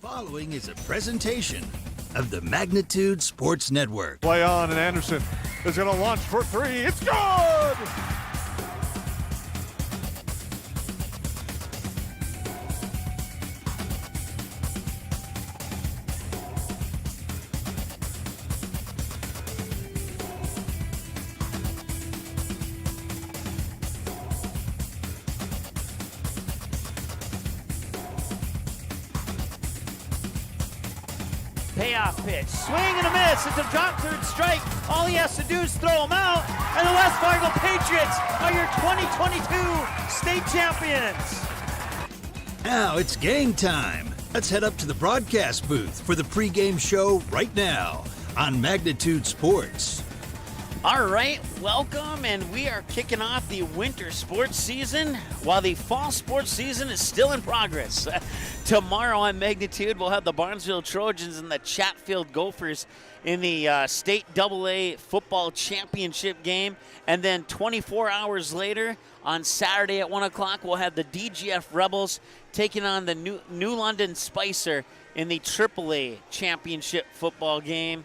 Following is a presentation of the Magnitude Sports Network. Play on, and Anderson is going to launch for three. It's good! Payoff pitch, swing and a miss. It's a drop third strike. All he has to do is throw him out, and the West Fargo Patriots are your 2022 state champions. Now it's game time. Let's head up to the broadcast booth for the pregame show right now on Magnitude Sports. All right, welcome, and we are kicking off the winter sports season while the fall sports season is still in progress. Tomorrow on Magnitude, we'll have the Barnesville Trojans and the Chatfield Gophers in the State AA Football Championship game. And then 24 hours later, on Saturday at 1 o'clock, we'll have the DGF Rebels taking on the New London Spicer in the AAA Championship football game.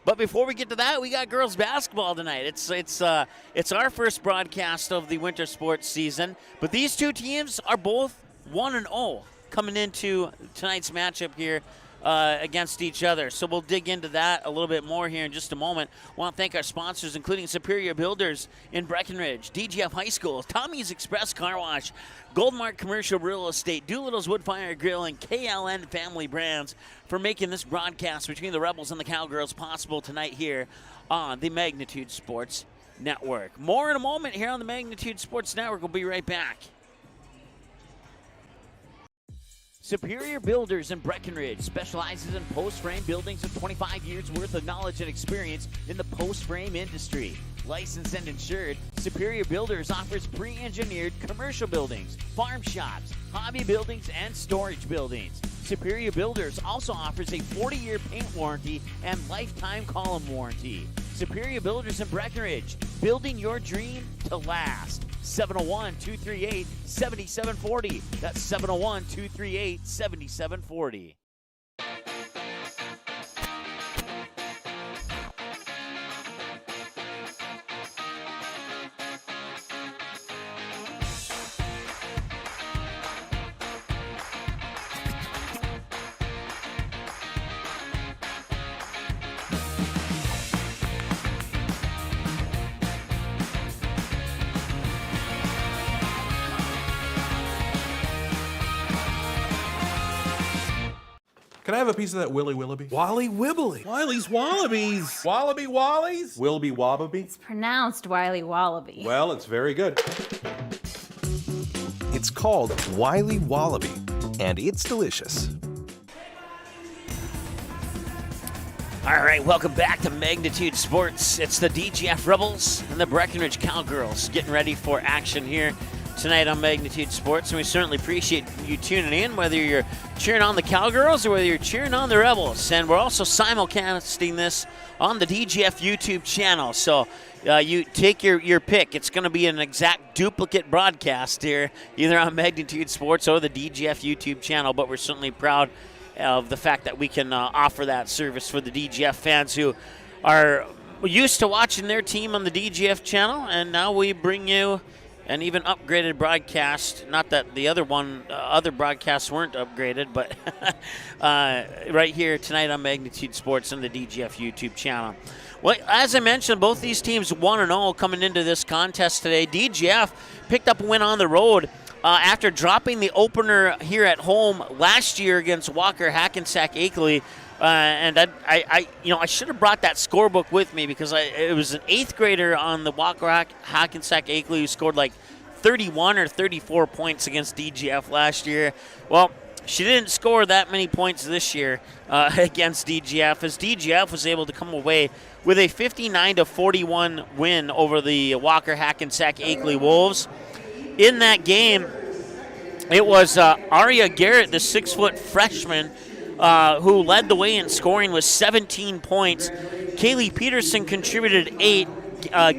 But before we get to that, we got girls basketball tonight. It's our first broadcast of the winter sports season. But these two teams are both 1-0 coming into tonight's matchup here against each other. So we'll dig into that a little bit more here in just a moment. I want to thank our sponsors, including Superior Builders in Breckenridge, DGF High School, Tommy's Express Car Wash, Goldmark Commercial Real Estate, Doolittle's Wood Fire Grill, and KLN Family Brands for making this broadcast between the Rebels and the Cowgirls possible tonight here on the Magnitude Sports Network. More in a moment here on the Magnitude Sports Network. We'll be right back. Superior Builders in Breckenridge specializes in post-frame buildings with 25 years worth of knowledge and experience in the post-frame industry. Licensed and insured, Superior Builders offers pre-engineered commercial buildings, farm shops, hobby buildings, and storage buildings. Superior Builders also offers a 40-year paint warranty and lifetime column warranty. Superior Builders in Breckenridge, building your dream to last. 701-238-7740. That's 701-238-7740. Can I have a piece of that Willy Willoughby? Wally Wibbly. Wiley's Wallabies. Wallaby Wallies? Wilby Wababy? It's pronounced Wiley Wallaby. Well, it's very good. It's called Wiley Wallaby, and it's delicious. All right, welcome back to Magnitude Sports. It's the DGF Rebels and the Breckenridge Cowgirls getting ready for action here tonight on Magnitude Sports, and we certainly appreciate you tuning in, whether you're cheering on the Cowgirls or whether you're cheering on the Rebels. And we're also simulcasting this on the DGF YouTube channel, so you take your pick. It's going to be an exact duplicate broadcast here, either on Magnitude Sports or the DGF YouTube channel, but we're certainly proud of the fact that we can offer that service for the DGF fans who are used to watching their team on the DGF channel, and now we bring you an even upgraded broadcast. Not that the other broadcasts weren't upgraded, but right here tonight on Magnitude Sports and the DGF YouTube channel. Well, as I mentioned, both these teams 1-0 coming into this contest today. DGF picked up a win on the road after dropping the opener here at home last year against Walker Hackensack Akeley. And I should have brought that scorebook with me because it was an 8th grader on the Walker Hackensack Akeley who scored like 31 or 34 points against DGF last year. Well, she didn't score that many points this year against DGF, as DGF was able to come away with a 59-41 win over the Walker Hackensack Akeley Wolves. In that game, it was Aria Garrett, the 6-foot freshman, who led the way in scoring with 17 points. Kaylee Peterson contributed 8.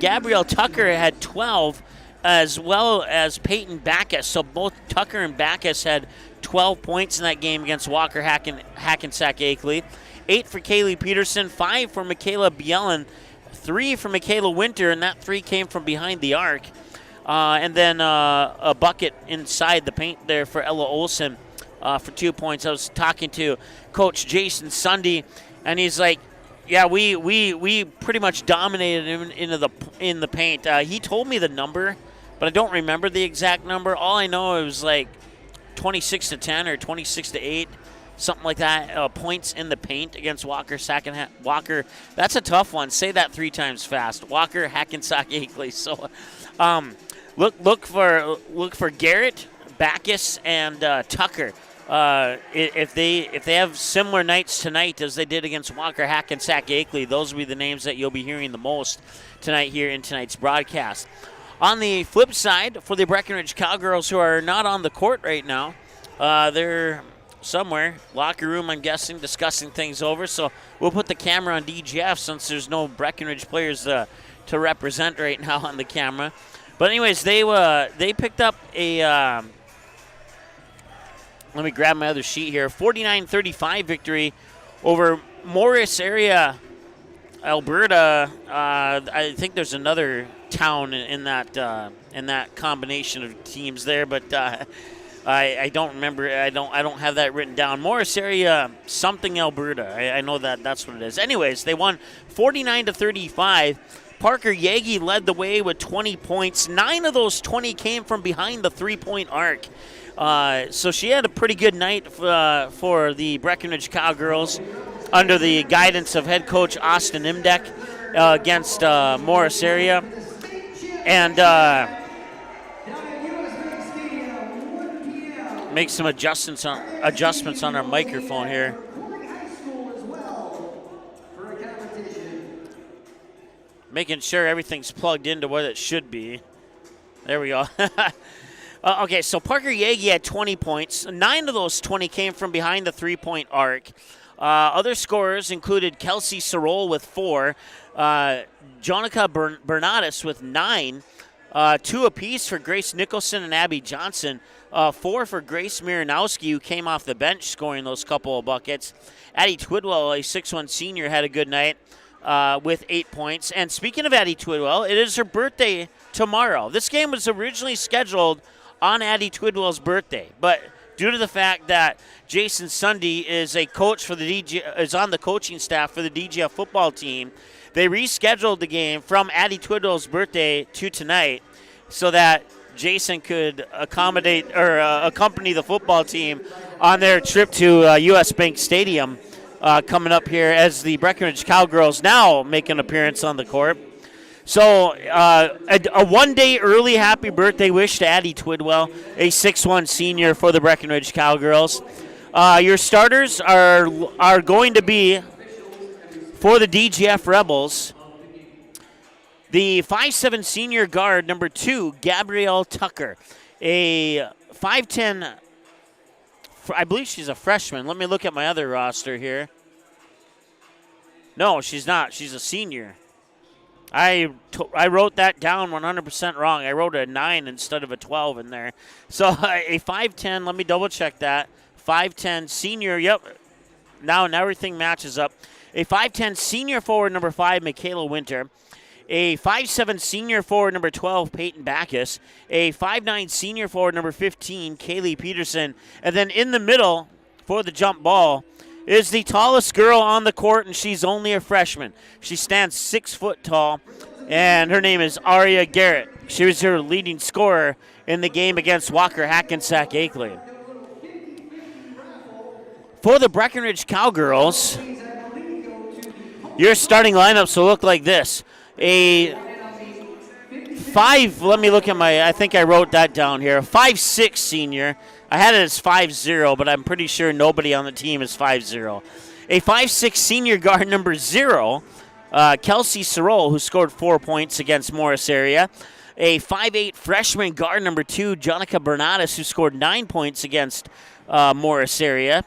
Gabrielle Tucker had 12, as well as Peyton Backus. So both Tucker and Backus had 12 12 points in that game against Walker Hackensack Akeley. 8 for Kaylee Peterson, 5 for Michaela Bielen, 3 for Michaela Winter, and that 3 came from behind the arc. And then a bucket inside the paint there for Ella Olsen for 2 points. I was talking to Coach Jason Sunday, and he's like, yeah, we pretty much dominated him in the paint. He told me the number, but I don't remember the exact number. All I know it was like 26-10 or 26-8, something like that. Points in the paint against Walker. That's a tough one. Say that 3 times fast. Walker Hackensack Akeley. So, look for Garrett, Backus, and Tucker. If they have similar nights tonight as they did against Walker Hackensack Akeley, those will be the names that you'll be hearing the most tonight here in tonight's broadcast. On the flip side, for the Breckenridge Cowgirls, who are not on the court right now, they're somewhere, locker room, I'm guessing, discussing things over. So we'll put the camera on DGF since there's no Breckenridge players to represent right now on the camera. But anyways, they picked up a let me grab my other sheet here. 49-35 victory over Morris area, Alberta. I think there's another town in that combination of teams there, but I don't remember. I don't have that written down. Morris area, something Alberta. I know that's what it is. Anyways, they won 49-35. Parker Yagi led the way with 20 points. 9 of those 20 came from behind the 3-point arc. So she had a pretty good night for the Breckenridge Cowgirls under the guidance of head coach Austin Imdek against Morris area. And make some adjustments on our microphone here. Making sure everything's plugged into what it should be. There we go. Okay, so Parker Yagi had 20 points. 9 of those 20 came from behind the 3-point arc. Other scorers included Kelsey Sorol with 4, Jonica Bernatis with 9, 2 apiece for Grace Nicholson and Abby Johnson, 4 for Grace Miranowski, who came off the bench scoring those couple of buckets. Addie Twidwell, a 6'1 senior, had a good night with 8 points. And speaking of Addie Twidwell, it is her birthday tomorrow. This game was originally scheduled on Addie Twidwell's birthday, but due to the fact that Jason Sunday is a coach for the is on the coaching staff for the DGF football team, they rescheduled the game from Addie Twidwell's birthday to tonight so that Jason could accompany the football team on their trip to U.S. Bank Stadium coming up here as the Breckenridge Cowgirls now make an appearance on the court. So a one-day early happy birthday wish to Addie Twidwell, a 6'1 senior for the Breckenridge Cowgirls. Your starters are going to be, for the DGF Rebels, the 5'7 senior guard, number 2, Gabrielle Tucker, a 5'10", I believe she's a freshman. Let me look at my other roster here. No, she's not. She's a senior. I wrote that down 100% wrong. I wrote a 9 instead of a 12 in there. So a 5'10", let me double check that. 5'10 senior, yep. Now everything matches up. A 5'10 senior forward, number 5, Michaela Winter. A 5'7 senior forward, number 12, Peyton Backus. A 5'9 senior forward, number 15, Kaylee Peterson. And then in the middle for the jump ball is the tallest girl on the court, and she's only a freshman. She stands 6 foot tall, and her name is Aria Garrett. She was her leading scorer in the game against Walker Hackensack Akeley. For the Breckenridge Cowgirls, your starting lineups will look like this. A 5, let me look at I think I wrote that down here. 5'6 senior. I had it as 5'0", but I'm pretty sure nobody on the team is 5'0". A 5'6 senior guard, number 0, Kelsey Sorol, who scored 4 points against Morris area. A 5'8 freshman guard, number 2, Jonica Bernatis, who scored 9 points against Morris area.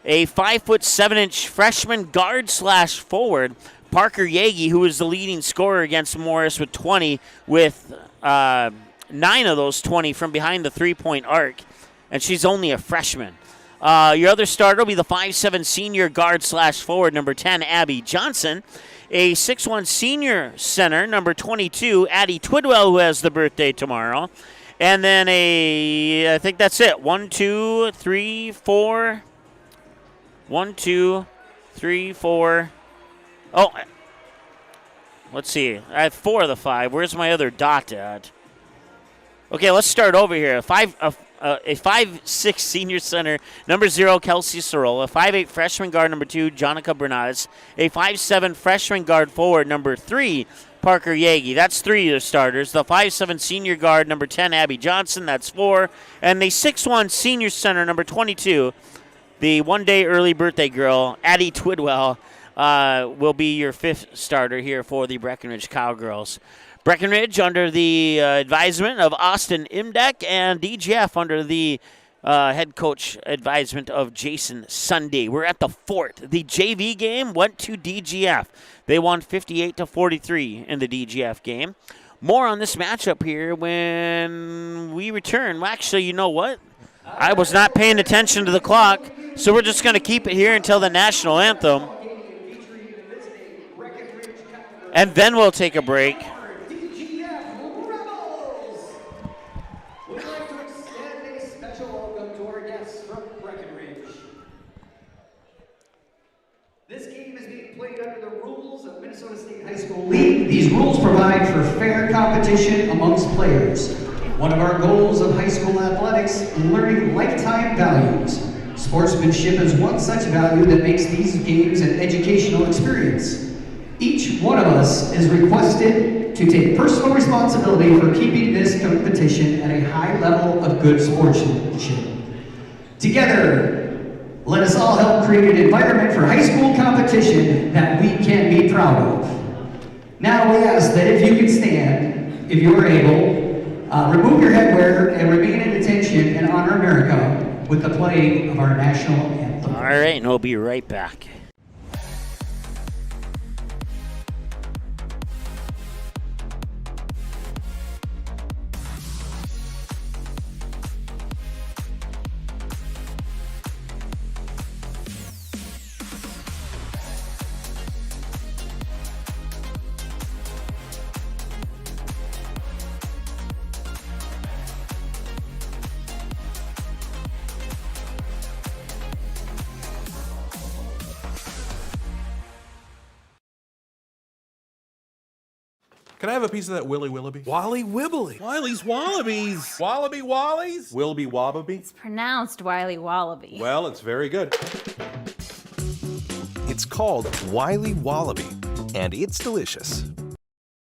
A 5'7" freshman guard / forward, Parker Yagi, who was the leading scorer against Morris with 20, with 9 of those 20 from behind the 3-point arc. and she's only a freshman. Your other starter will be the 5'7 senior guard/forward, number 10, Abby Johnson. A 6'1 senior center, number 22, Addie Twidwell, who has the birthday tomorrow. And then I think that's it. 1, 2, 3, 4. 1, 2, 3, 4. Oh, let's see. I have 4 of the 5. Where's my other dot at? Okay, let's start over here. A 5'6 senior center, number 0, Kelsey Sorrell. A 5'8 freshman guard, number 2, Jonica Bernaz. A 5'7 freshman guard forward, number 3, Parker Yagi. That's 3 of the starters. The 5'7 senior guard, number 10, Abby Johnson. That's 4. And the 6'1 senior center, number 22, the one-day early birthday girl, Addie Twidwell, will be your 5th starter here for the Breckenridge Cowgirls. Breckenridge under the advisement of Austin Imdeck, and DGF under the head coach advisement of Jason Sunday. We're at the fort. The JV game went to DGF. They won 58-43 in the DGF game. More on this matchup here when we return. Well, actually, you know what? I was not paying attention to the clock, so we're just going to keep it here until the national anthem. And then we'll take a break. DGF Rebels! We'd like to extend a special welcome to our guests from Breckenridge. This game is being played under the rules of Minnesota State High School League. These rules provide for fair competition amongst players. One of our goals of high school athletics, learning lifetime values. Sportsmanship is one such value that makes these games an educational experience. Each one of us is requested to take personal responsibility for keeping this competition at a high level of good sportsmanship. Together, let us all help create an environment for high school competition that we can be proud of. Now we ask that if you can stand, if you are able, remove your headwear and remain in attention and honor America with the playing of our national anthem. All right, and we'll be right back. Can I have a piece of that Willy Willoughby? Wally Wibbly. Wiley's Wallabies. Wallaby Wallies? Wilby Wobbaby? It's pronounced Wiley Wallaby. Well, it's very good. It's called Wiley Wallaby, and it's delicious.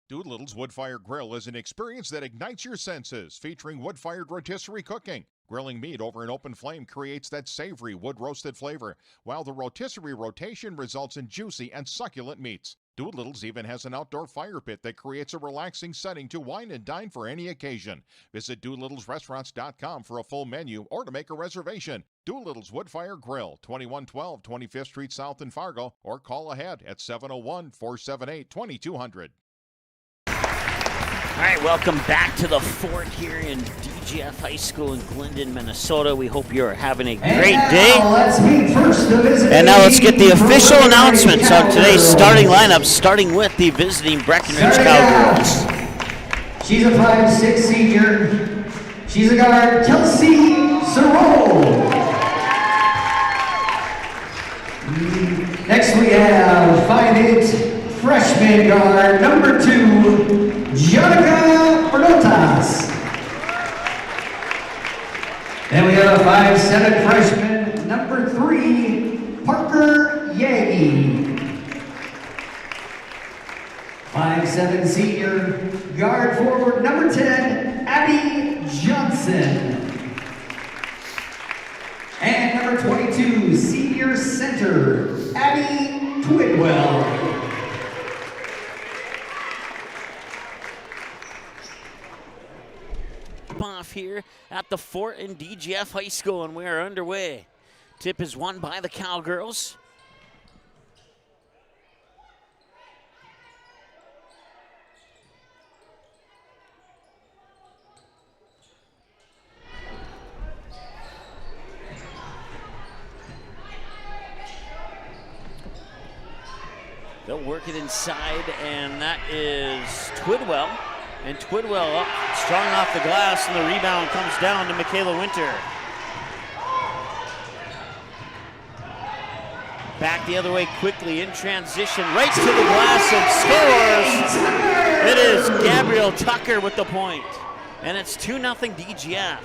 Doolittle's Wood-Fire Grill is an experience that ignites your senses, featuring wood-fired rotisserie cooking. Grilling meat over an open flame creates that savory wood-roasted flavor, while the rotisserie rotation results in juicy and succulent meats. Doolittle's even has an outdoor fire pit that creates a relaxing setting to wine and dine for any occasion. Visit DoolittlesRestaurants.com for a full menu or to make a reservation. Doolittle's Wood-Fire Grill, 2112 25th Street South in Fargo, or call ahead at 701-478-2200. All right, welcome back to the fort here in DGF High School in Glyndon, Minnesota. We hope you're having a great day. And now let's get the official announcements of today's starting lineup, starting with the visiting Breckenridge Cowgirls. She's a 5'6 senior. She's a guard, Kelsey Sorrell. Next we have 5'8 freshman guard, number 2, Jonica Bernaz. Then we have a 5'7 freshman, number 3, Parker Yagi. 5'7 senior, guard forward, number 10, Abby Johnson. And number 22, senior center, Abby Twidwell. Off here at the fort in DGF High School, and we are underway. Tip is won by the Cowgirls. They'll work it inside, and that is Twidwell. And Twidwell up, strong off the glass, and the rebound comes down to Michaela Winter. Back the other way quickly in transition, right to the glass and scores. It is Gabrielle Tucker with the point. And it's 2-0 DGF.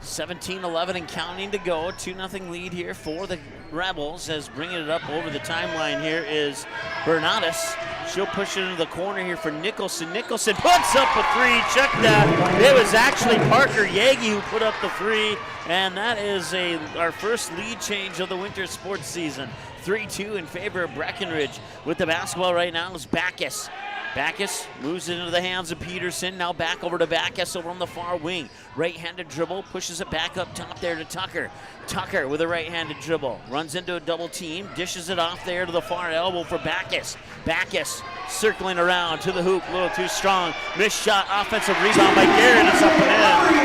17-11 and counting to go. 2-0 lead here for the Rebels, as bringing it up over the timeline here is Bernatus. She'll push it into the corner here for Nicholson. Nicholson puts up a three. Check that. It was actually Parker Yagi who put up the three, and that is our first lead change of the winter sports season. 3-2 in favor of Breckenridge. With the basketball right now is Backus. Backus moves it into the hands of Peterson. Now back over to Backus over on the far wing. Right-handed dribble, pushes it back up top there to Tucker. Tucker with a right-handed dribble. Runs into a double team, dishes it off there to the far elbow for Backus. Backus circling around to the hoop, a little too strong. Missed shot, offensive rebound by Garrett. It's up and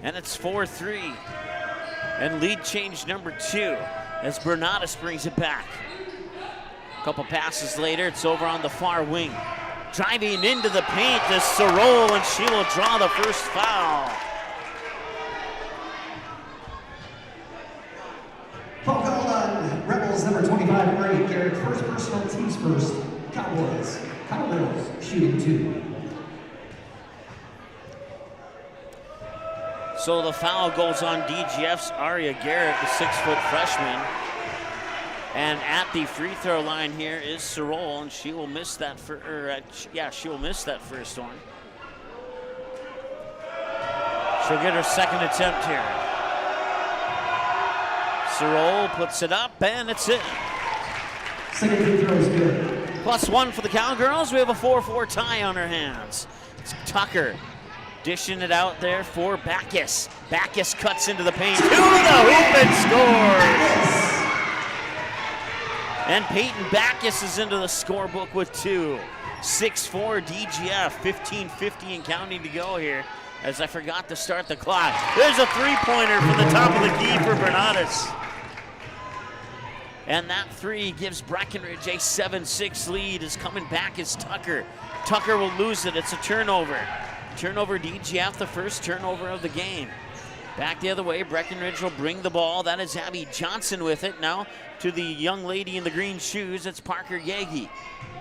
in. And it's 4-3. And lead change number 2 as Bernatus brings it back. A couple passes later, it's over on the far wing. Driving into the paint is Sorol, and she will draw the first foul. Foul called on Rebels number 25, Marie Garrett. First personal, teams first. Cowboys. Cowgirls shooting 2. So the foul goes on DGF's Aria Garrett, the 6-foot freshman. And at the free throw line here is Sorol, and she will miss that she will miss that first one. She'll get her second attempt here. Sorol puts it up, and it's it. Second free throw is good. +1 for the Cowgirls. We have a 4-4 tie on our hands. It's Tucker dishing it out there for Backus. Backus cuts into the paint, to the hoop and scores! And Peyton Backus is into the scorebook with 2. 6-4 DGF, 15:50 and counting to go here, as I forgot to start the clock. There's a three-pointer from the top of the key for Bernatus. And that three gives Breckenridge a 7-6 lead. Is coming back is Tucker. Tucker will lose it, it's a turnover. Turnover DGF, the first turnover of the game. Back the other way, Breckenridge will bring the ball. That is Abby Johnson with it. Now to the young lady in the green shoes, it's Parker Yagi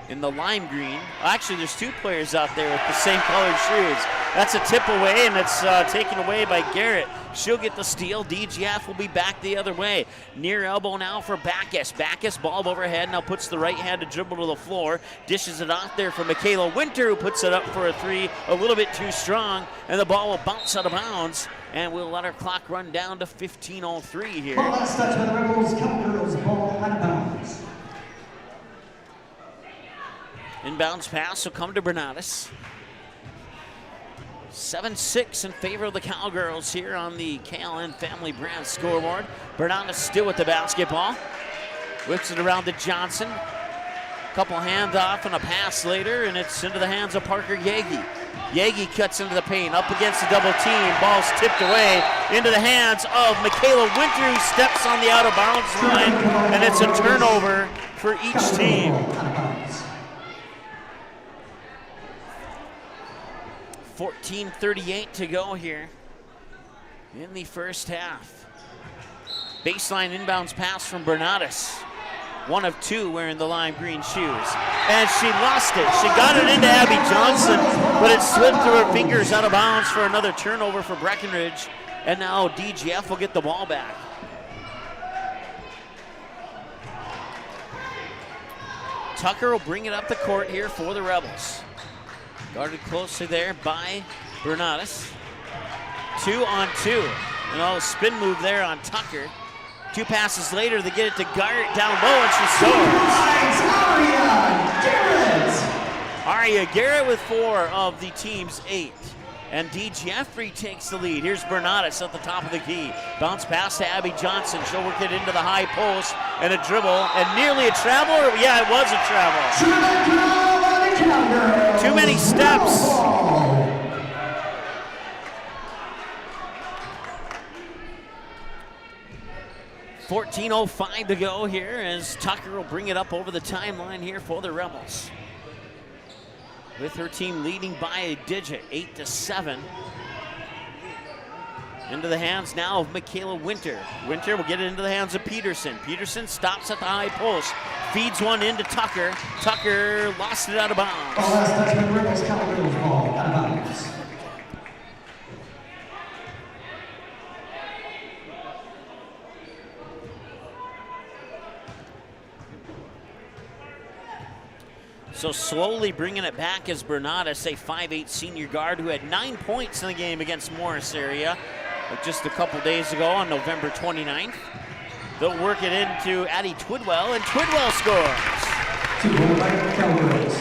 in the lime green. Actually, there's 2 players out there with the same colored shoes. That's a tip away, and it's taken away by Garrett. She'll get the steal. DGF will be back the other way. Near elbow now for Backus. Backus, ball overhead, now puts the right-handed dribble to the floor. Dishes it off there for Michaela Winter, who puts it up for a 3. A little bit too strong, and the ball will bounce out of bounds. And we'll let our clock run down to 15:03 here. Ball last touch by the Rebels. Cowgirls, ball out of bounds. Inbounds pass will come to Bernatus. 7-6 in favor of the Cowgirls here on the KLN Family Brand scoreboard. Bernatus still with the basketball. Whips it around to Johnson. Couple handoff and a pass later, and it's into the hands of Parker Yagi. Yagi cuts into the paint, up against the double team. Ball's tipped away into the hands of Michaela Winter, who steps on the out-of-bounds line, and it's a turnover for each team. 14:38 to go here in the first half. Baseline inbounds pass from Bernatus. 1 of 2 wearing the lime green shoes. And she lost it. She got it into Abby Johnson, but it slipped through her fingers out of bounds for another turnover for Breckenridge. And now DGF will get the ball back. Tucker will bring it up the court here for the Rebels. Guarded closely there by Bernatus. 2 on 2. And a spin move there on Tucker. 2 passes later, they get it to Garrett down low, and she scores. Aria Garrett with 4 of the team's 8. And DGF retakes the lead. Here's Bernatus at the top of the key. Bounce pass to Abby Johnson. She'll work it into the high post, and a dribble, and nearly a travel. Yeah, it was a travel. Too many steps. 14:05 to go here as Tucker will bring it up over the timeline here for the Rebels. With her team leading by a digit, 8-7. Into the hands now of Michaela Winter. Winter will get it into the hands of Peterson. Peterson stops at the high post, feeds one into Tucker. Tucker lost it out of bounds. Ball last touchman, Rebels Cowgirls ball out of bounds. So slowly bringing it back is Bernadas, a 5'8" senior guard who had 9 points in the game against Morris area just a couple days ago on November 29th. They'll work it into Addie Twidwell, and Twidwell scores. 2-1 by the Cowgirls.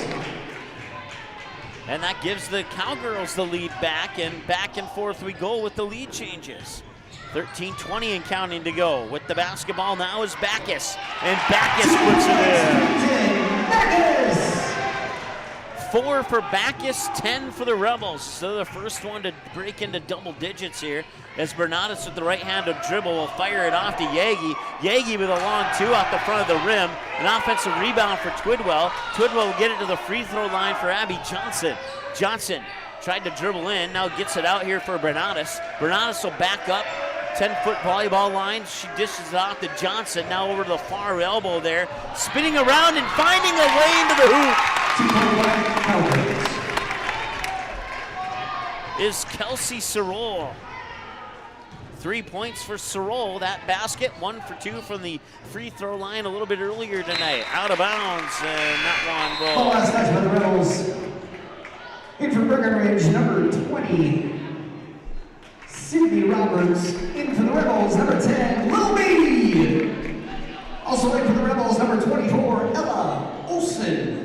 And that gives the Cowgirls the lead back and forth we go with the lead changes. 13:20 and counting to go. With the basketball now is Backus, and Backus puts it in. Backus! 4 for Backus, 10 for the Rebels. So the first one to break into double digits here as Bernadas with the right-handed dribble will fire it off to Yagi. Yagi with a long two off the front of the rim. An offensive rebound for Twidwell. Twidwell will get it to the free throw line for Abby Johnson. Johnson tried to dribble in, now gets it out here for Bernadas. Bernadas will back up. 10-foot volleyball line. She dishes it off to Johnson. Now over to the far elbow there. Spinning around and finding a way into the hoop. Is Kelsey Sorrell. 3 points for Sorrell. That basket, 1 for 2 from the free throw line a little bit earlier tonight. Out of bounds, and that one Ball goes. last touch by the Rebels. In for Breckenridge, number 20. Sydney Roberts. In for the Rebels, number 10, Lil B. Also in for the Rebels, number 24, Ella Olsen.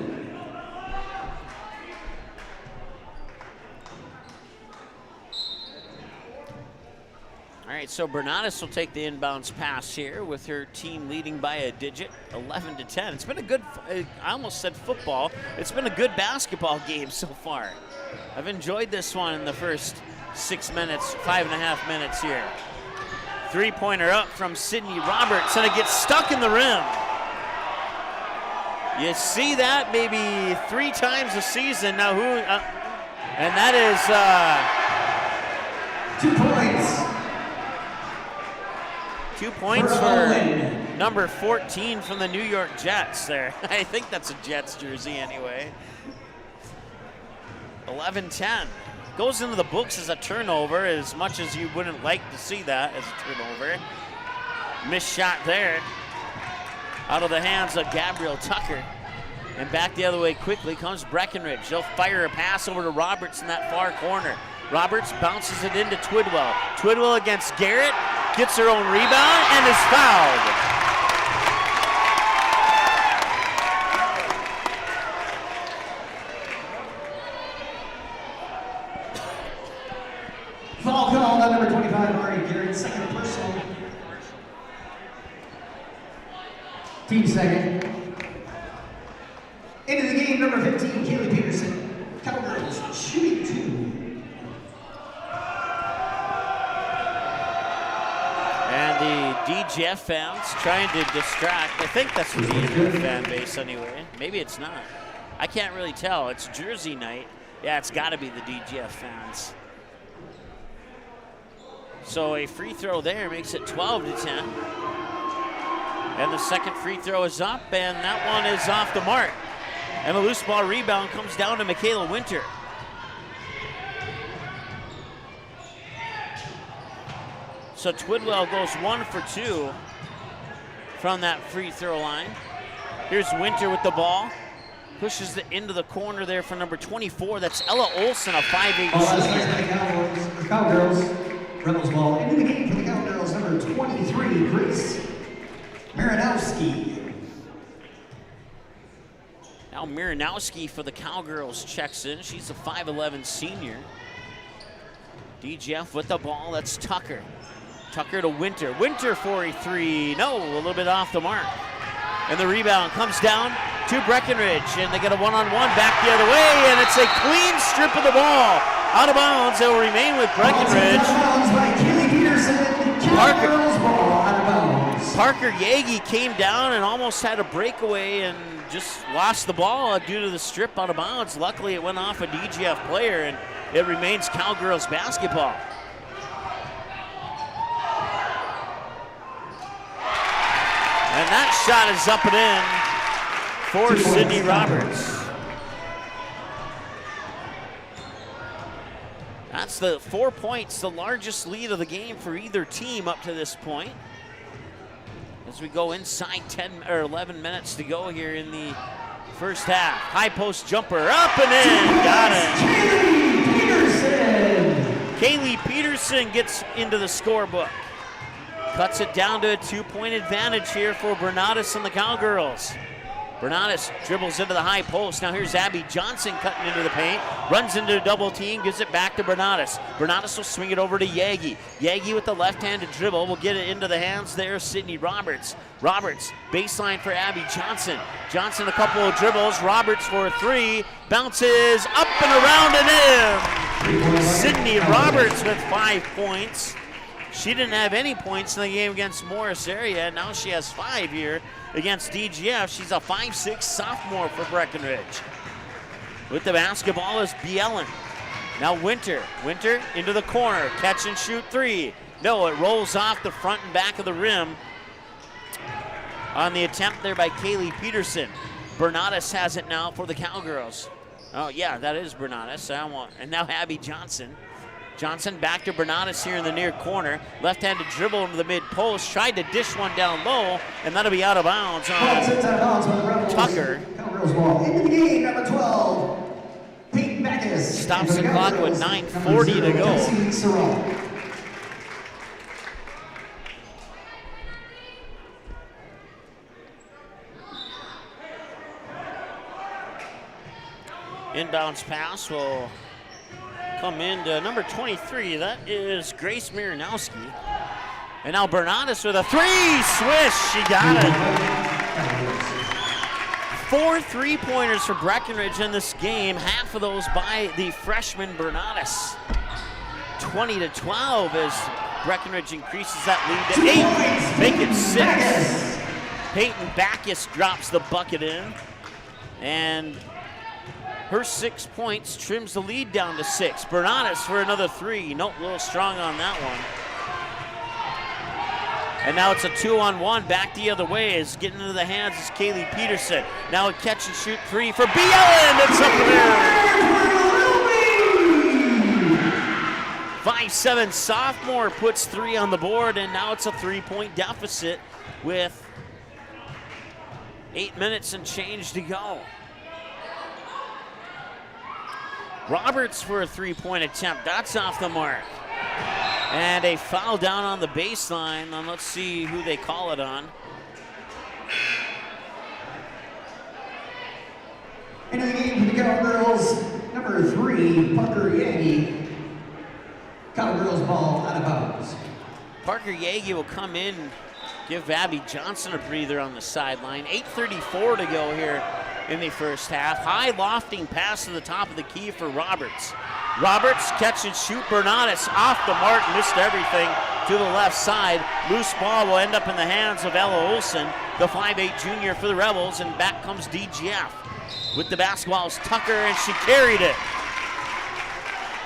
All right, so Bernadas will take the inbounds pass here with her team leading by a digit, 11-10. It's been a good, I almost said football. It's been a good basketball game so far. I've enjoyed this one in the first 6 minutes, 5.5 minutes here. Three-pointer up from Sydney Roberts, and it gets stuck in the rim. You see that maybe 3 times a season. Now who, and that is 2 points. 2 points for number 14 from the New York Jets there. I think that's a Jets jersey anyway. 11-10. Goes into the books as a turnover, as much as you wouldn't like to see that as a turnover. Missed shot there. Out of the hands of Gabrielle Tucker. And back the other way quickly comes Breckenridge. They'll fire a pass over to Roberts in that far corner. Roberts bounces it into Twidwell. Twidwell against Garrett. Gets her own rebound and is fouled. Foul call on number 25, Ari Garrett, second personal. Team second. Into the game, number 15, Kaylee Peterson. Cowgirls shooting 2. And the DGF fans trying to distract. I think that's the DGF fan base anyway. Maybe it's not. I can't really tell. It's Jersey night. Yeah, it's got to be the DGF fans. So a free throw there makes it 12-10. And the second free throw is up, and that one is off the mark. And a loose ball rebound comes down to Michaela Winter. So Twidwell goes 1 for 2 from that free throw line. Here's Winter with the ball. Pushes it into the corner there for number 24. That's Ella Olsen, a 5'8" senior. Cowgirls. Rebels ball into the game for the Cowgirls, number 23, Grace Marinowski. Now Marinowski for the Cowgirls checks in. She's a 5'11" senior. DGF with the ball, that's Tucker. Tucker to Winter. Winter for a 3. No, a little bit off the mark. And the rebound comes down to Breckenridge, and they get a one-on-one back the other way, and it's a clean strip of the ball. Out of bounds, it will remain with Breckenridge. Out of bounds by Kaylee Peterson. Cowgirls ball out of bounds. Parker Yagi came down and almost had a breakaway and just lost the ball due to the strip out of bounds. Luckily, it went off a DGF player, and it remains Cowgirls basketball. And that shot is up and in for Sydney Roberts. That's the 4 points, the largest lead of the game for either team up to this point. As we go inside 10 or 11 minutes to go here in the first half. High post jumper, up and in, got it. Kaylee Peterson gets into the scorebook. Cuts it down to a 2-point advantage here for Bernatus and the Cowgirls. Bernatus dribbles into the high post. Now here's Abby Johnson cutting into the paint. Runs into a double team, gives it back to Bernatus. Bernatus will swing it over to Yagi. Yagi with the left-handed dribble will get it into the hands there, Sydney Roberts. Roberts, baseline for Abby Johnson. Johnson a couple of dribbles. Roberts for a three. Bounces up and around and in. Sydney Roberts with 5 points. She didn't have any points in the game against Morris area. Now she has 5 here against DGF. She's a 5'6" sophomore for Breckenridge. With the basketball is Bielen. Now Winter. Winter into the corner. Catch and shoot three. No, it rolls off the front and back of the rim on the attempt there by Kaylee Peterson. Bernatus has it now for the Cowgirls. Oh, yeah, that is Bernatus. And now Abby Johnson. Johnson back to Bernatus here in the near corner. Left-handed dribble into the mid-post. Tried to dish one down low, and that'll be out of bounds on Tucker. Into the game, number 12, Peyton Backus. Stops the clock with 9:40 to go. Inbounds pass will come into number 23. That is Grace Miranowski. And now Bernatus with a three. Swish, she got it. 4 3-pointers for Breckenridge in this game. Half of those by the freshman Bernatus. 20-12 as Breckenridge increases that lead to 8. Make it 6. Peyton Backus drops the bucket in. And her 6 points trims the lead down to 6. Bernatus for another three. Nope, a little strong on that one. And now it's a 2-on-1 back the other way. As getting into the hands is Kaylee Peterson. Now a catch and shoot three for Bielen. It's up there. 5'7" sophomore puts 3 on the board, and now it's a 3-point deficit with 8 minutes and change to go. Roberts for a 3-point attempt. That's off the mark. And a foul down on the baseline. And let's see who they call it on. Into the game for the Cowgirls, number 3, Parker Yagi. Cowgirls ball out of bounds. Parker Yagi will come in, give Abby Johnson a breather on the sideline. 8:34 to go here in the first half. High lofting pass to the top of the key for Roberts. Roberts catch and shoot. Bernatus off the mark, missed everything to the left side. Loose ball will end up in the hands of Ella Olsen, the 5'8" junior for the Rebels, and back comes DGF. With the basketball is Tucker, and she carried it.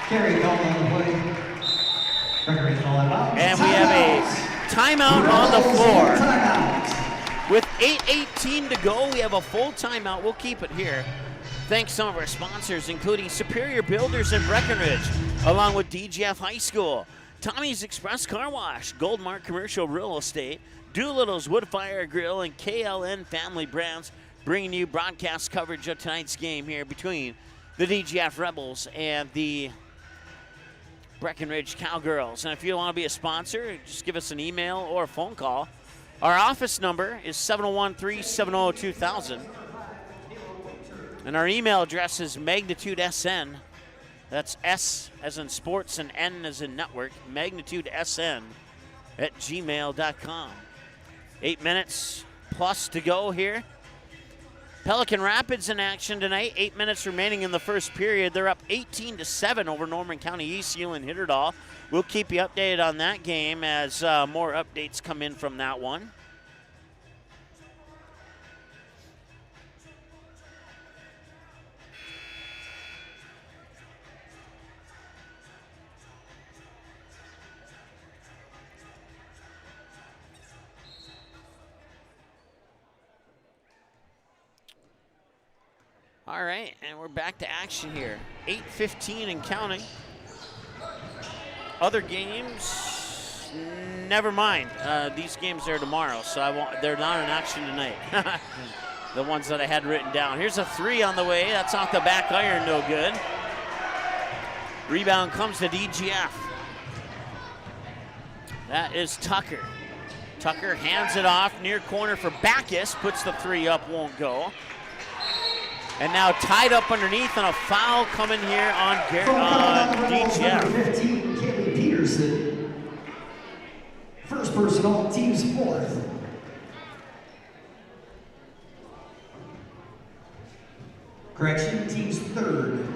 Carry called on the play. And we have a timeout on the floor. With 8:18 to go, we have a full timeout. We'll keep it here. Thanks to some of our sponsors, including Superior Builders in Breckenridge, along with DGF High School, Tommy's Express Car Wash, Goldmark Commercial Real Estate, Doolittle's Woodfire Grill, and KLN Family Brands, bringing you broadcast coverage of tonight's game here between the DGF Rebels and the Breckenridge Cowgirls. And if you want to be a sponsor, just give us an email or a phone call. Our office number is 701-370-2000. And our email address is MagnitudeSN. That's S as in sports and N as in network. MagnitudeSN@gmail.com. 8 minutes plus to go here. Pelican Rapids in action tonight. 8 minutes remaining in the first period. They're up 18-7 over Norman County East, Hewlin Hitterdal. We'll keep you updated on that game as more updates come in from that one. All right, and we're back to action here. 8:15 and counting. Other games, never mind. These games are tomorrow, so they're not in action tonight. The ones that I had written down. Here's a three on the way. That's off the back iron, no good. Rebound comes to DGF. That is Tucker. Tucker hands it off near corner for Backus. Puts the three up, won't go. And now tied up underneath on a foul coming here on DGF. 15, Kaylee Peterson. First personal, team's fourth. Correction, team's third.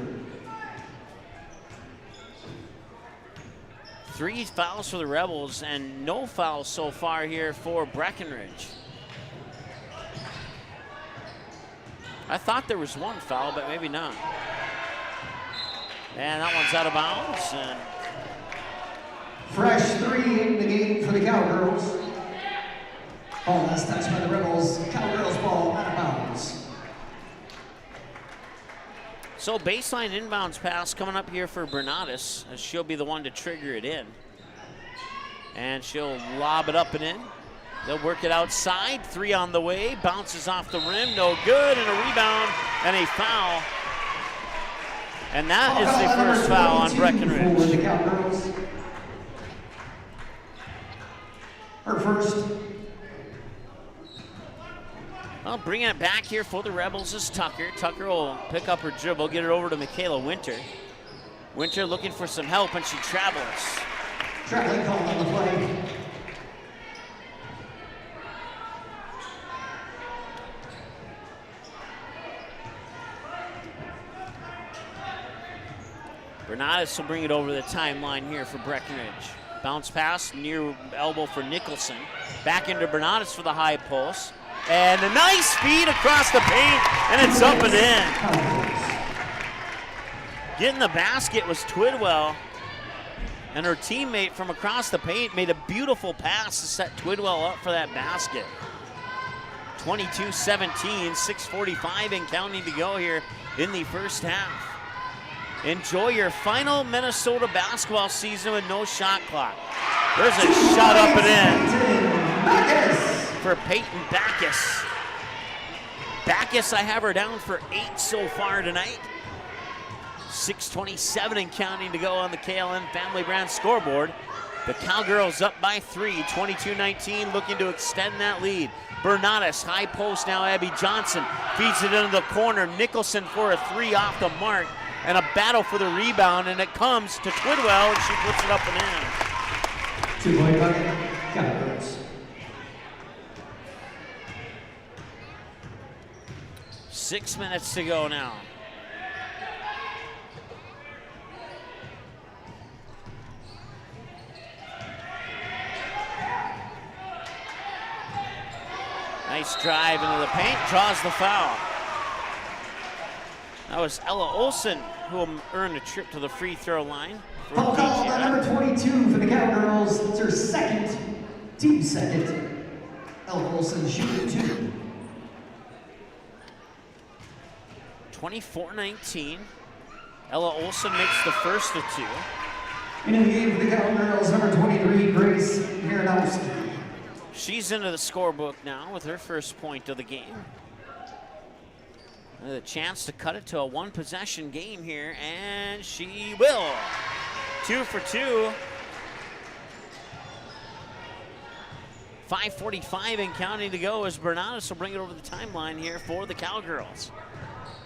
3 fouls for the Rebels and no fouls so far here for Breckenridge. I thought there was 1 foul, but maybe not. And that one's out of bounds. And fresh 3 in the game for the Cowgirls. Ball last touch by the Rebels. Cowgirls ball out of bounds. so baseline inbounds pass coming up here for Bernatis, as she'll be the one to trigger it in. And she'll lob it up and in. They'll work it outside, 3 on the way, bounces off the rim, no good, and a rebound and a foul. And that is the first foul on Breckenridge. Her first. Well, bringing it back here for the Rebels is Tucker. Tucker will pick up her dribble, get it over to Michaela Winter. Winter looking for some help, and she travels. Traveling call on the play. Bernatis will bring it over the timeline here for Breckenridge. Bounce pass, near elbow for Nicholson. Back into Bernatis for the high post. And a nice feed across the paint, and it's up and in. Getting the basket was Twidwell. And her teammate from across the paint made a beautiful pass to set Twidwell up for that basket. 22-17, 6:45 and counting to go here in the first half. Enjoy your final Minnesota basketball season with no shot clock. There's a shot up and in for Peyton Backus. Backus, I have her down for 8 so far tonight. 6:27 and counting to go on the KLN Family Brand scoreboard. The Cowgirls up by 3, 22-19, looking to extend that lead. Bernatis, high post now, Abby Johnson feeds it into the corner. Nicholson for a 3 off the mark, and a battle for the rebound, and it comes to Twidwell, and she puts it up and in. 2-point bucket, Cowgirls. 6 minutes to go now. Nice drive into the paint, draws the foul. That was Ella Olsen who will earn a trip to the free throw line. Foul call on number 22 for the Cowgirls. It's her second, team second. Ella Olsen shooting 2. 24-19. Ella Olsen makes the first of 2. In the game for the Cowgirls, number 23, Grace Miranowski. She's into the scorebook now with her first point of the game. The chance to cut it to a 1-possession game here, and she will. 2 for 2. 5:45 and counting to go as Bernatis will bring it over the timeline here for the Cowgirls.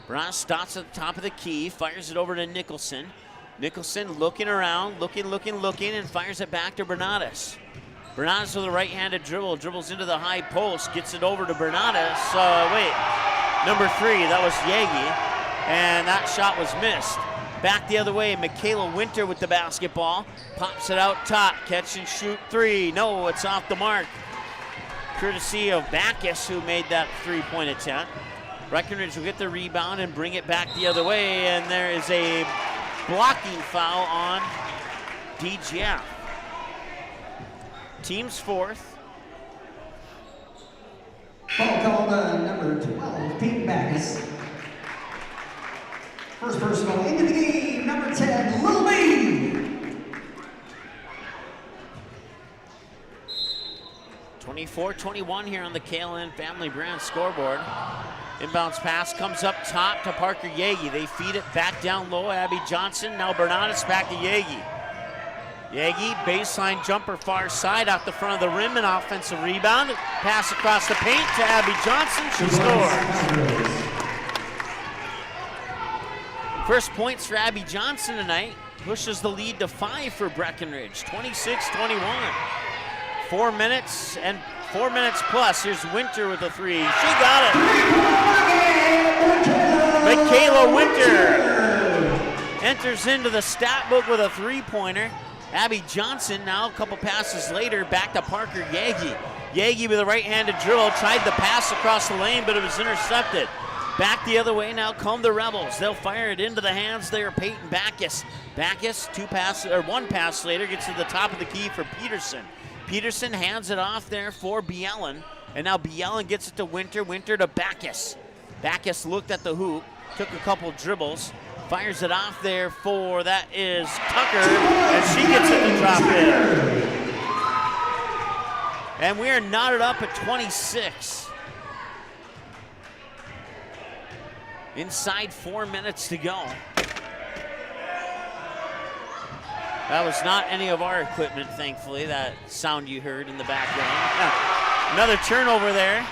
Bernatis starts at the top of the key, fires it over to Nicholson. Nicholson looking around, looking, and fires it back to Bernatis. Bernatis with a right-handed dribble, dribbles into the high post, gets it over to Bernatis. Number 3, that was Yagi, and that shot was missed. Back the other way, Michaela Winter with the basketball, pops it out top, catch and shoot 3. No, it's off the mark. Courtesy of Backus, who made that 3-point attempt. Breckenridge will get the rebound and bring it back the other way, and there is a blocking foul on DGF. Team's 4th. Foul called number 12, Peyton Backus. First personal into the game, number 10, Little B. 24-21 here on the KLN Family Brand scoreboard. Inbounds pass comes up top to Parker Yagi. They feed it back down low. Abby Johnson. Now Bernardus back to Yagi. Yagi, baseline jumper far side out the front of the rim. An offensive rebound. Pass across the paint to Abby Johnson. She scores. First points for Abby Johnson tonight. Pushes the lead to 5 for Breckenridge. 26-21. 4 minutes and 4 minutes plus. Here's Winter with a 3. She got it. Michaela Winter enters into the stat book with a 3-pointer. Abby Johnson now a couple passes later back to Parker Yagi. Yagi with a right-handed dribble tried to pass across the lane, but it was intercepted. Back the other way now come the Rebels. They'll fire it into the hands there of Peyton Backus. Backus, one pass later, gets to the top of the key for Peterson. Peterson hands it off there for Bielen, and now Bielen gets it to Winter. Winter to Backus. Backus looked at the hoop, took a couple dribbles, fires it off there for, that is Tucker, and she gets it to drop in. And we are knotted up at 26. Inside 4 minutes to go. That was not any of our equipment, thankfully, that sound you heard in the background. Another turnover there,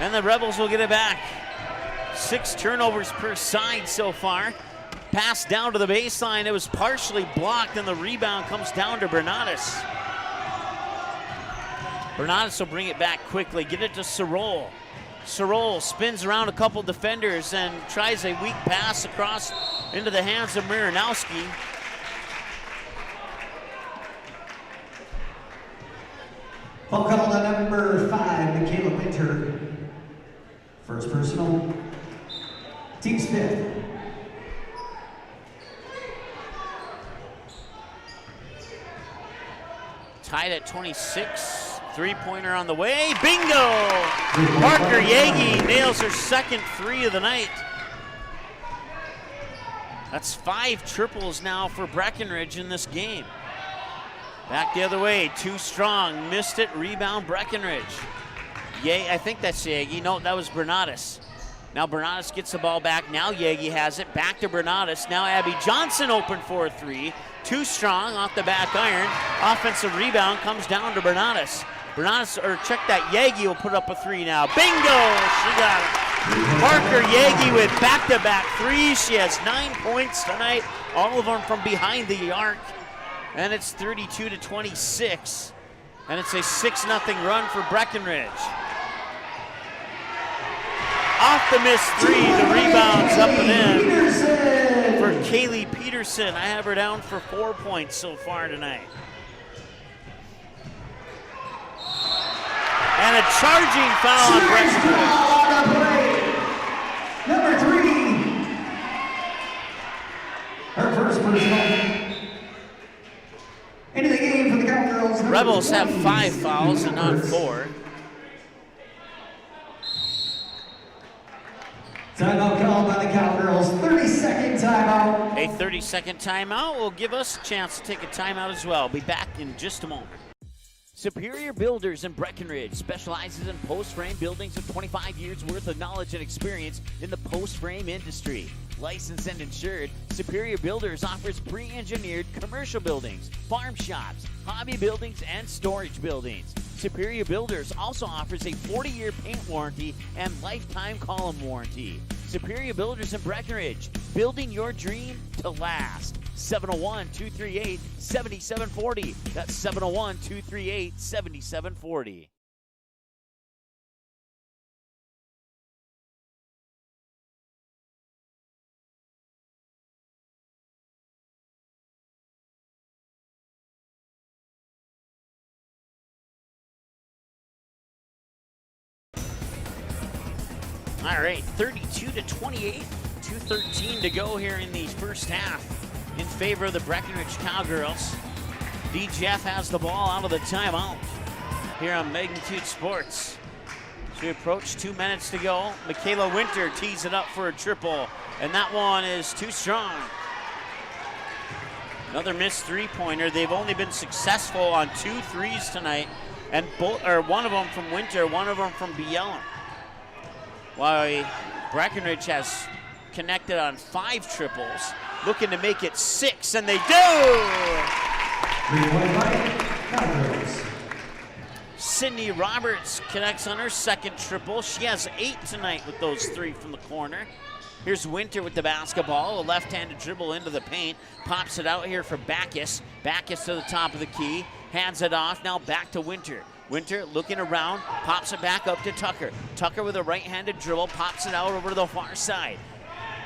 and the Rebels will get it back. 6 turnovers per side so far. Pass down to the baseline. It was partially blocked, and the rebound comes down to Bernardus. Bernardus will bring it back quickly. Get it to Sorol. Sorol spins around a couple defenders and tries a weak pass across into the hands of Miranowski. Foul called on number 5, Michaela Winter. First personal, team's 5th. Tied at 26. 3-pointer on the way. Bingo! Parker Yagi nails her second 3 of the night. That's 5 triples now for Breckenridge in this game. Back the other way, too strong, missed it, rebound Breckenridge. I think that's Yagi. No, that was Bernardus. Now Bernardus gets the ball back. Now Yagi has it, back to Bernardus. Now Abby Johnson open for a 3. Too strong off the back iron. Offensive rebound comes down to Bernardus. Check that, Yagi will put up a 3 now. Bingo, she got it. Parker Yagi with back-to-back 3s. She has 9 points tonight, all of them from behind the arc. And it's 32-26. And it's a 6-0 run for Breckenridge. Off the missed 3, the rebound's up and in for Kaylee Peterson. I have her down for 4 points so far tonight. And a charging foul on Breckenridge. Number 3, her first personal. Into the game for the Cowgirls. Rebels have 5 fouls and not 4. Timeout called by the Cowgirls. 30-second timeout. A 30-second timeout will give us a chance to take a timeout as well. Be back in just a moment. Superior Builders in Breckenridge specializes in post-frame buildings with 25 years worth of knowledge and experience in the post-frame industry. Licensed and insured, Superior Builders offers pre-engineered commercial buildings, farm shops, hobby buildings, and storage buildings. Superior Builders also offers a 40-year paint warranty and lifetime column warranty. Superior Builders in Breckenridge, building your dream to last. 701-238-7740. That's 701-238-7740. All right, 32-28, 2:13 to go here in the first half in favor of the Breckenridge Cowgirls. DGF has the ball out of the timeout here on Magnitude Sports. As we approach 2 minutes to go, Michaela Winter tees it up for a triple, and that one is too strong. Another missed three-pointer. They've only been successful on 2 threes tonight, and one of them from Winter, one of them from Biella. While Breckenridge has connected on 5 triples, looking to make it 6, and they do! 3-point fight, Cowgirls. Sydney Roberts connects on her second triple. She has 8 tonight with those 3 from the corner. Here's Winter with the basketball, a left-handed dribble into the paint, pops it out here for Backus. Backus to the top of the key, hands it off, now back to Winter. Winter looking around, pops it back up to Tucker. Tucker with a right-handed dribble, pops it out over to the far side.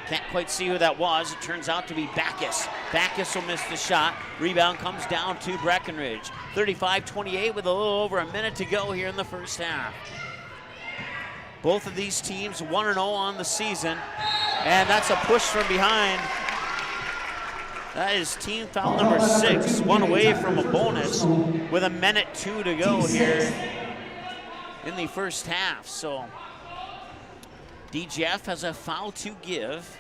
Can't quite see who that was. It turns out to be Backus. Backus will miss the shot. Rebound comes down to Breckenridge. 35-28 with a little over a minute to go here in the first half. Both of these teams 1-0 on the season, and that's a push from behind. That is team foul number 6, one away from a bonus with 1:02 to go here in the first half. So DGF has a foul to give.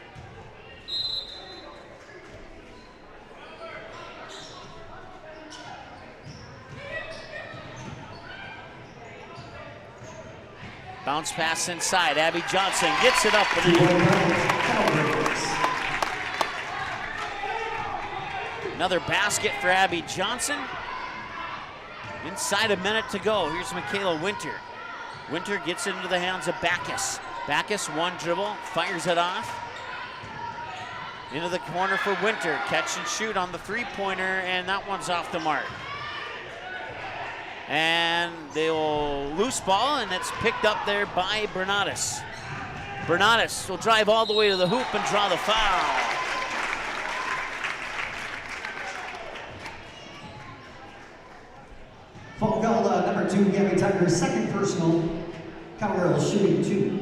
Bounce pass inside. Abby Johnson gets it up and in. Another basket for Abby Johnson. Inside a minute to go. Here's Michaela Winter. Winter gets it into the hands of Backus. Backus, one dribble, fires it off. Into the corner for Winter. Catch and shoot on the three-pointer, and that one's off the mark. And they'll loose ball, and it's picked up there by Bernatis. Bernatis will drive all the way to the hoop and draw the foul. Foul called number 2, Gabby Tucker's second personal. Cowgirls shooting 2.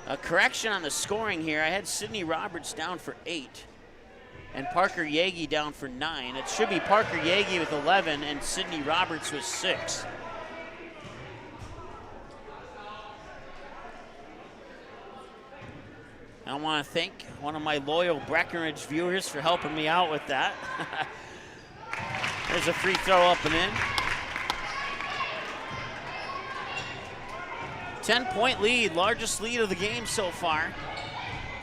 A correction on the scoring here. I had Sydney Roberts down for 8 and Parker Yagi down for 9. It should be Parker Yagi with 11 and Sydney Roberts with 6. I want to thank one of my loyal Breckenridge viewers for helping me out with that. There's a free throw up and in. 10-point lead, largest lead of the game so far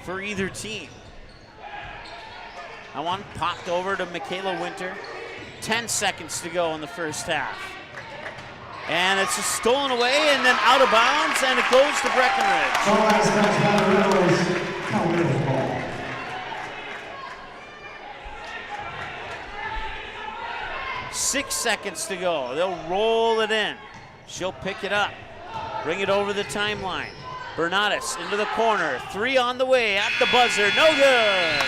for either team. That one popped over to Michaela Winter. 10 seconds to go in the first half. And it's stolen away and then out of bounds, and it goes to Breckenridge. Cowgirls ball. 6 seconds to go. They'll roll it in. She'll pick it up. Bring it over the timeline. Bernatis into the corner. 3 on the way at the buzzer. No good.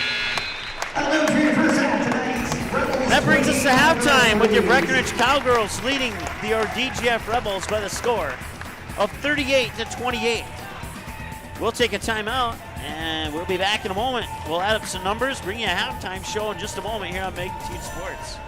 That brings us to halftime with your Breckenridge Cowgirls leading the DGF Rebels by the score of 38-28. We'll take a timeout and we'll be back in a moment. We'll add up some numbers, bring you a halftime show in just a moment here on Magnitude Sports.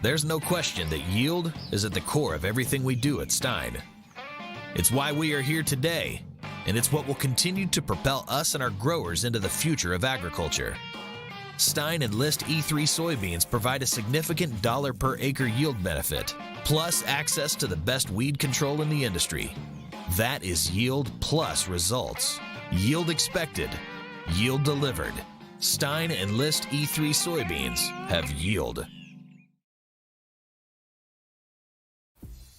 There's no question that yield is at the core of everything we do at Stein. It's why we are here today, and it's what will continue to propel us and our growers into the future of agriculture. Stein Enlist E3 soybeans provide a significant dollar per acre yield benefit, plus access to the best weed control in the industry. That is yield plus results. Yield expected, yield delivered. Stein Enlist E3 soybeans have yield.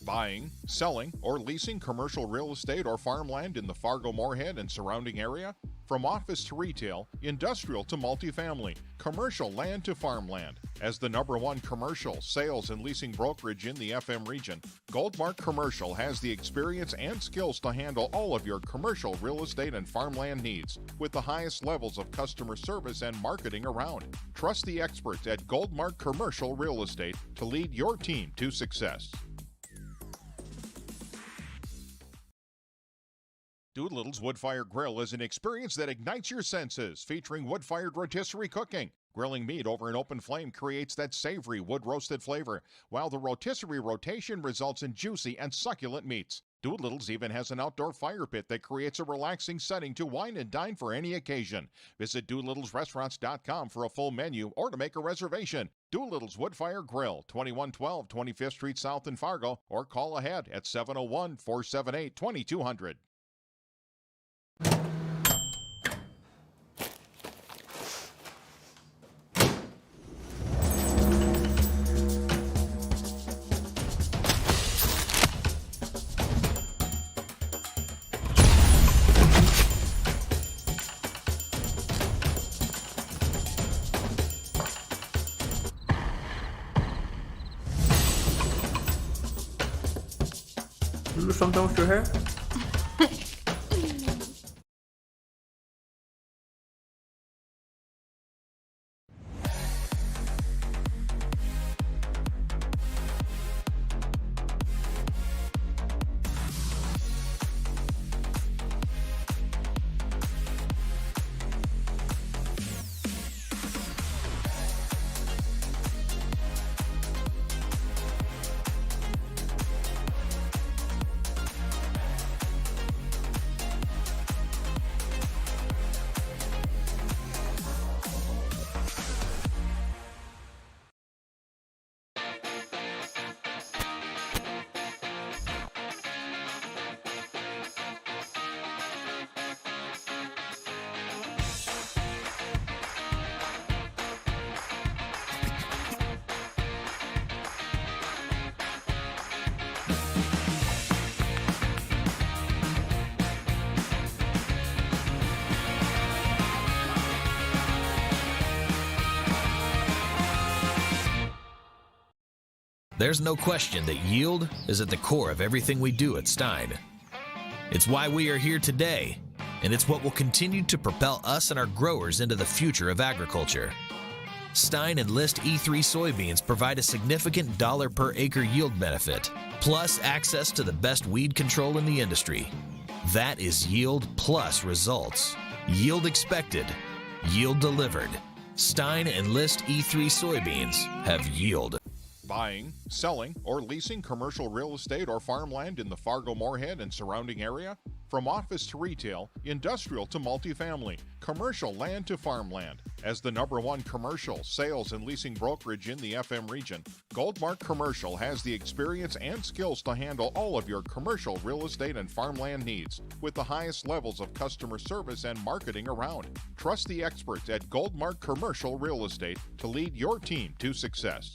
Buying, selling, or leasing commercial real estate or farmland in the Fargo-Moorhead and surrounding area? From office to retail, industrial to multifamily, commercial land to farmland. As the #1 commercial, sales, and leasing brokerage in the FM region, Goldmark Commercial has the experience and skills to handle all of your commercial real estate and farmland needs with the highest levels of customer service and marketing around. Trust the experts at Goldmark Commercial Real Estate to lead your team to success. Doolittle's Wood-Fire Grill is an experience that ignites your senses, featuring wood-fired rotisserie cooking. Grilling meat over an open flame creates that savory wood-roasted flavor, while the rotisserie rotation results in juicy and succulent meats. Doolittle's even has an outdoor fire pit that creates a relaxing setting to wine and dine for any occasion. Visit DoolittlesRestaurants.com for a full menu or to make a reservation. Doolittle's Wood-Fire Grill, 2112 25th Street South in Fargo, or call ahead at 701-478-2200. You do something with your hair? There's no question that yield is at the core of everything we do at Stein. It's why we are here today, and it's what will continue to propel us and our growers into the future of agriculture. Stein Enlist E3 soybeans provide a significant dollar per acre yield benefit, plus access to the best weed control in the industry. That is yield plus results. Yield expected, yield delivered. Stein Enlist E3 soybeans have yield. Buying, selling, or leasing commercial real estate or farmland in the Fargo-Moorhead and surrounding area? From office to retail, industrial to multifamily, commercial land to farmland. As the #1 commercial, sales, and leasing brokerage in the FM region, Goldmark Commercial has the experience and skills to handle all of your commercial real estate and farmland needs with the highest levels of customer service and marketing around. Trust the experts at Goldmark Commercial Real Estate to lead your team to success.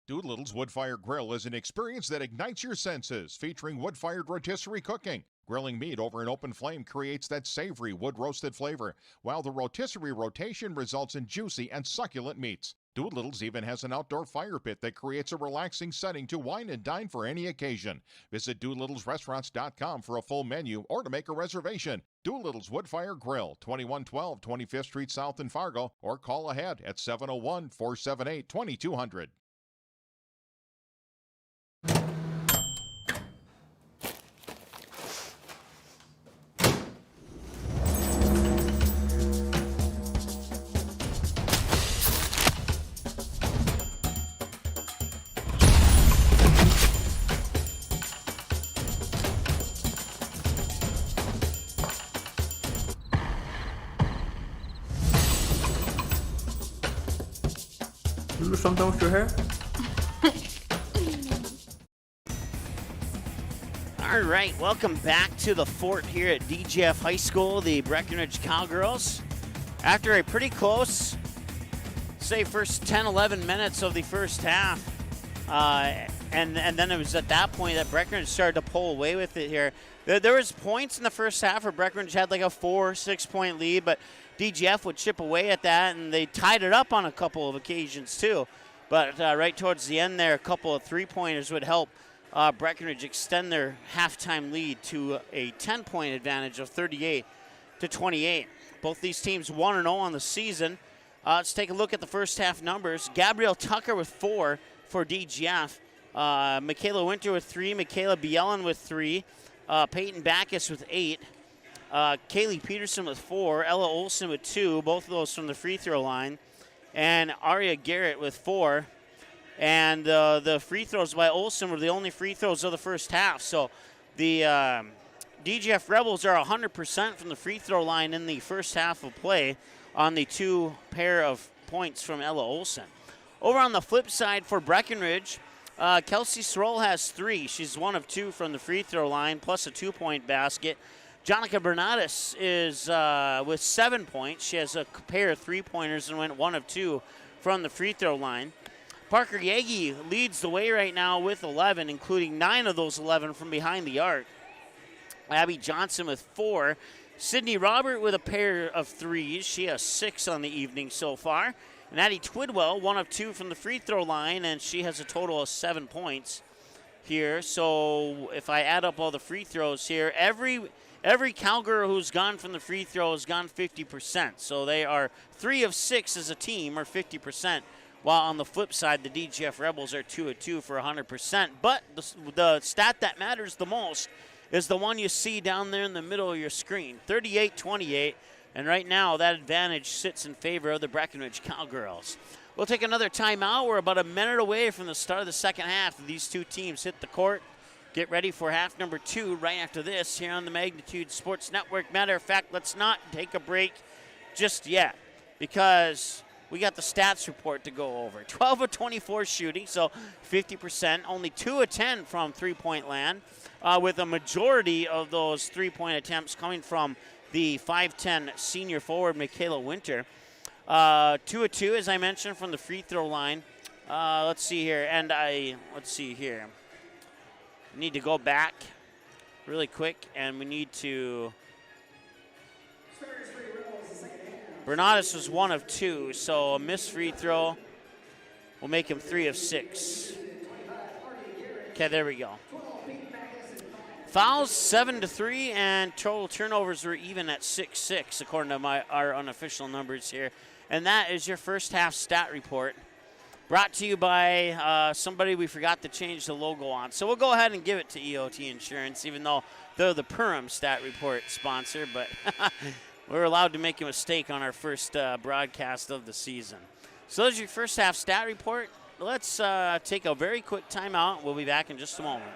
Doolittle's Wood-Fire Grill is an experience that ignites your senses, featuring wood-fired rotisserie cooking. Grilling meat over an open flame creates that savory wood-roasted flavor, while the rotisserie rotation results in juicy and succulent meats. Doolittle's even has an outdoor fire pit that creates a relaxing setting to wine and dine for any occasion. Visit DoolittlesRestaurants.com for a full menu or to make a reservation. Doolittle's Wood-Fire Grill, 2112 25th Street South in Fargo, or call ahead at 701-478-2200. You do something with your hair? All right, welcome back to the fort here at DGF High School, the Breckenridge Cowgirls. After a pretty close, say, first 10, 11 minutes of the first half, and then it was at that point that Breckenridge started to pull away with it here. There was points in the first half where Breckenridge had like a 4-6 point lead, but DGF would chip away at that, and they tied it up on a couple of occasions too. But right towards the end there, a couple of three-pointers would help Breckenridge extend their halftime lead to a 10-point advantage of 38-28. Both these teams 1-0 on the season. Let's take a look at the first half numbers. Gabrielle Tucker with 4 for DGF. Michaela Winter with 3. Michaela Bielen with 3. Peyton Backus with 8. Kaylee Peterson with 4. Ella Olson with 2. Both of those from the free throw line. And Aria Garrett with 4. And the free throws by Olson were the only free throws of the first half. So the DGF Rebels are 100% from the free throw line in the first half of play on the 2 pair of points from Ella Olson. Over on the flip side for Breckenridge, Kelsey Sroll has 3. She's 1 of 2 from the free throw line, plus a 2-point basket. Jonica Bernadis is with 7 points. She has a pair of 3-pointers and went 1 of 2 from the free throw line. Parker Yagi leads the way right now with 11, including 9 of those 11 from behind the arc. Abby Johnson with 4. Sydney Robert with a pair of 3s. She has 6 on the evening so far. And Addie Twidwell, 1 of 2 from the free throw line, and she has a total of 7 points here. So if I add up all the free throws here, every Cowgirl who's gone from the free throw has gone 50%. So they are 3 of 6 as a team, or 50%. While on the flip side, the DGF Rebels are 2 of 2 for 100%. But the stat that matters the most is the one you see down there in the middle of your screen, 38-28. And right now, that advantage sits in favor of the Breckenridge Cowgirls. We'll take another timeout. We're about a minute away from the start of the second half. These two teams hit the court. Get ready for half number 2 right after this here on the Magnitude Sports Network. Matter of fact, let's not take a break just yet, because we got the stats report to go over. 12 of 24 shooting, so 50%. Only 2 of 10 from three-point land, with a majority of those three-point attempts coming from the 5'10 senior forward, Michaela Winter. 2 of 2, as I mentioned, from the free throw line. Let's see here. Let's see here. We need to go back really quick, and we need to. Bernadis was 1 of 2, so a missed free throw will make him 3 of 6. Okay, there we go. Fouls 7-3, and total turnovers were even at 6-6, according to our unofficial numbers here. And that is your first half stat report, brought to you by somebody we forgot to change the logo on. So we'll go ahead and give it to EOT Insurance, even though they're the Purim stat report sponsor, but we're allowed to make a mistake on our first broadcast of the season. So there's your first half stat report. Let's take a very quick timeout. We'll be back in just a moment.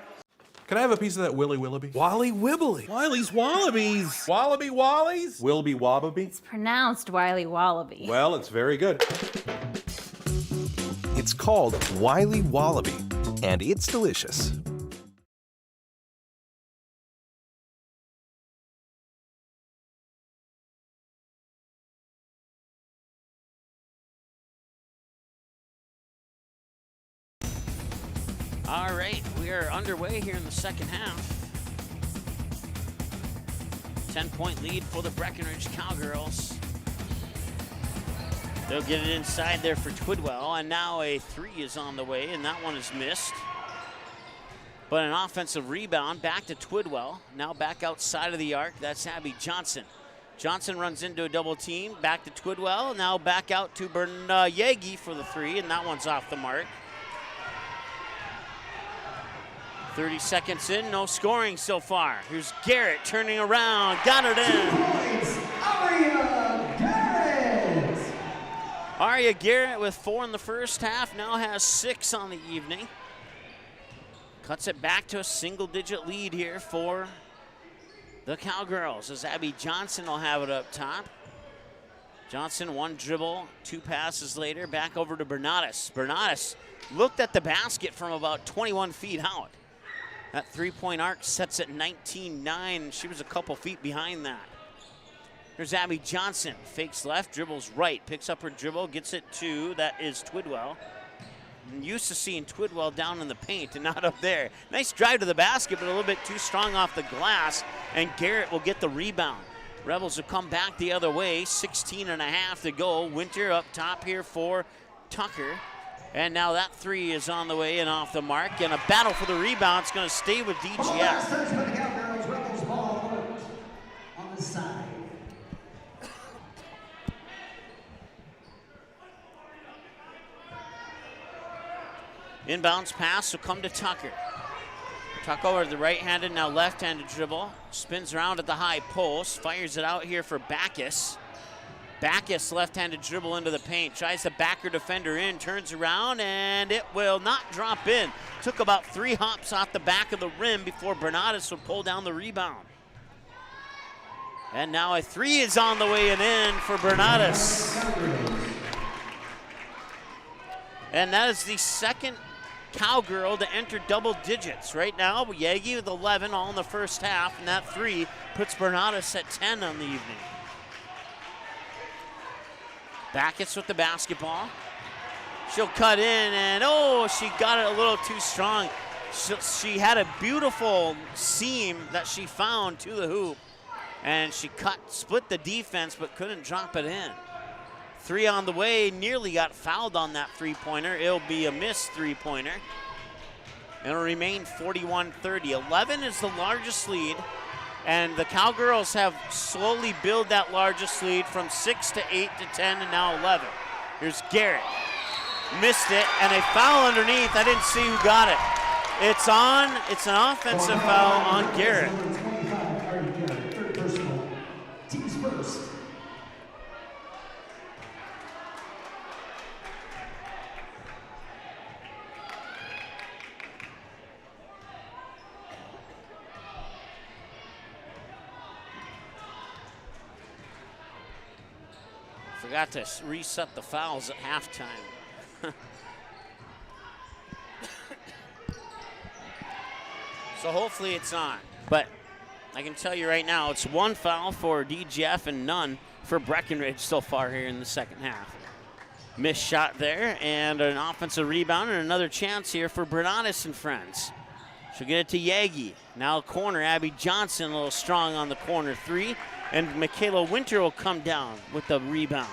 Can I have a piece of that Willy Willoughby? Wally Wibbly. Wiley's Wallabies. Wallaby Wallies? Wilby Wobbaby? It's pronounced Wiley Wallaby. Well, it's very good. It's called Wiley Wallaby, and it's delicious. All right, we are underway here in the second half. 10-point lead for the Breckenridge Cowgirls. They'll get it inside there for Twidwell, and now a 3 is on the way, and that one is missed. But an offensive rebound back to Twidwell. Now back outside of the arc. That's Abby Johnson. Johnson runs into a double team. Back to Twidwell. Now back out to Yagi for the 3, and that one's off the mark. 30 seconds in, no scoring so far. Here's Garrett turning around, got it in. 2 points, Aria Garrett. Aria Garrett with 4 in the first half, now has 6 on the evening. Cuts it back to a single-digit lead here for the Cowgirls, as Abby Johnson will have it up top. Johnson, one dribble, 2 passes later, back over to Bernatus. Bernatus looked at the basket from about 21 feet out. That three-point arc sets at 19-9. She was a couple feet behind that. Here's Abby Johnson, fakes left, dribbles right, picks up her dribble, gets it to, that is Twidwell. I'm used to seeing Twidwell down in the paint and not up there. Nice drive to the basket, but a little bit too strong off the glass, and Garrett will get the rebound. Rebels will come back the other way, 16.5 to go. Winter up top here for Tucker. And now that three is on the way and off the mark, and a battle for the rebound. It's going to stay with DGF. Rebels ball on the side. Inbounds pass will come to Tucker. Tuck over to the right-handed, now left-handed dribble. Spins around at the high post, fires it out here for Backus. Backus left-handed dribble into the paint, tries to back her defender in, turns around, and it will not drop in. Took about 3 hops off the back of the rim before Bernatus would pull down the rebound. And now a 3 is on the way and in for Bernatus. And that is the second Cowgirl to enter double digits. Right now, Yagi with 11 all in the first half, and that 3 puts Bernatus at 10 on the evening. Backus with the basketball. She'll cut in, and oh, she got it a little too strong. She had a beautiful seam that she found to the hoop, and she split the defense, but couldn't drop it in. 3 on the way, nearly got fouled on that three-pointer. It'll be a missed three-pointer. It'll remain 41-30. 11 is the largest lead, and the Cowgirls have slowly built that largest lead from 6 to 8 to 10 and now 11. Here's Garrett. Missed it, and a foul underneath. I didn't see who got it. It's an offensive foul on Garrett. Third personal. Teams first. Forgot to reset the fouls at halftime. So hopefully it's on. But I can tell you right now, it's 1 foul for DGF and none for Breckenridge so far here in the second half. Missed shot there, and an offensive rebound, and another chance here for Bernatus and friends. She'll get it to Yagi. Now corner, Abby Johnson a little strong on the corner 3. And Michaela Winter will come down with the rebound.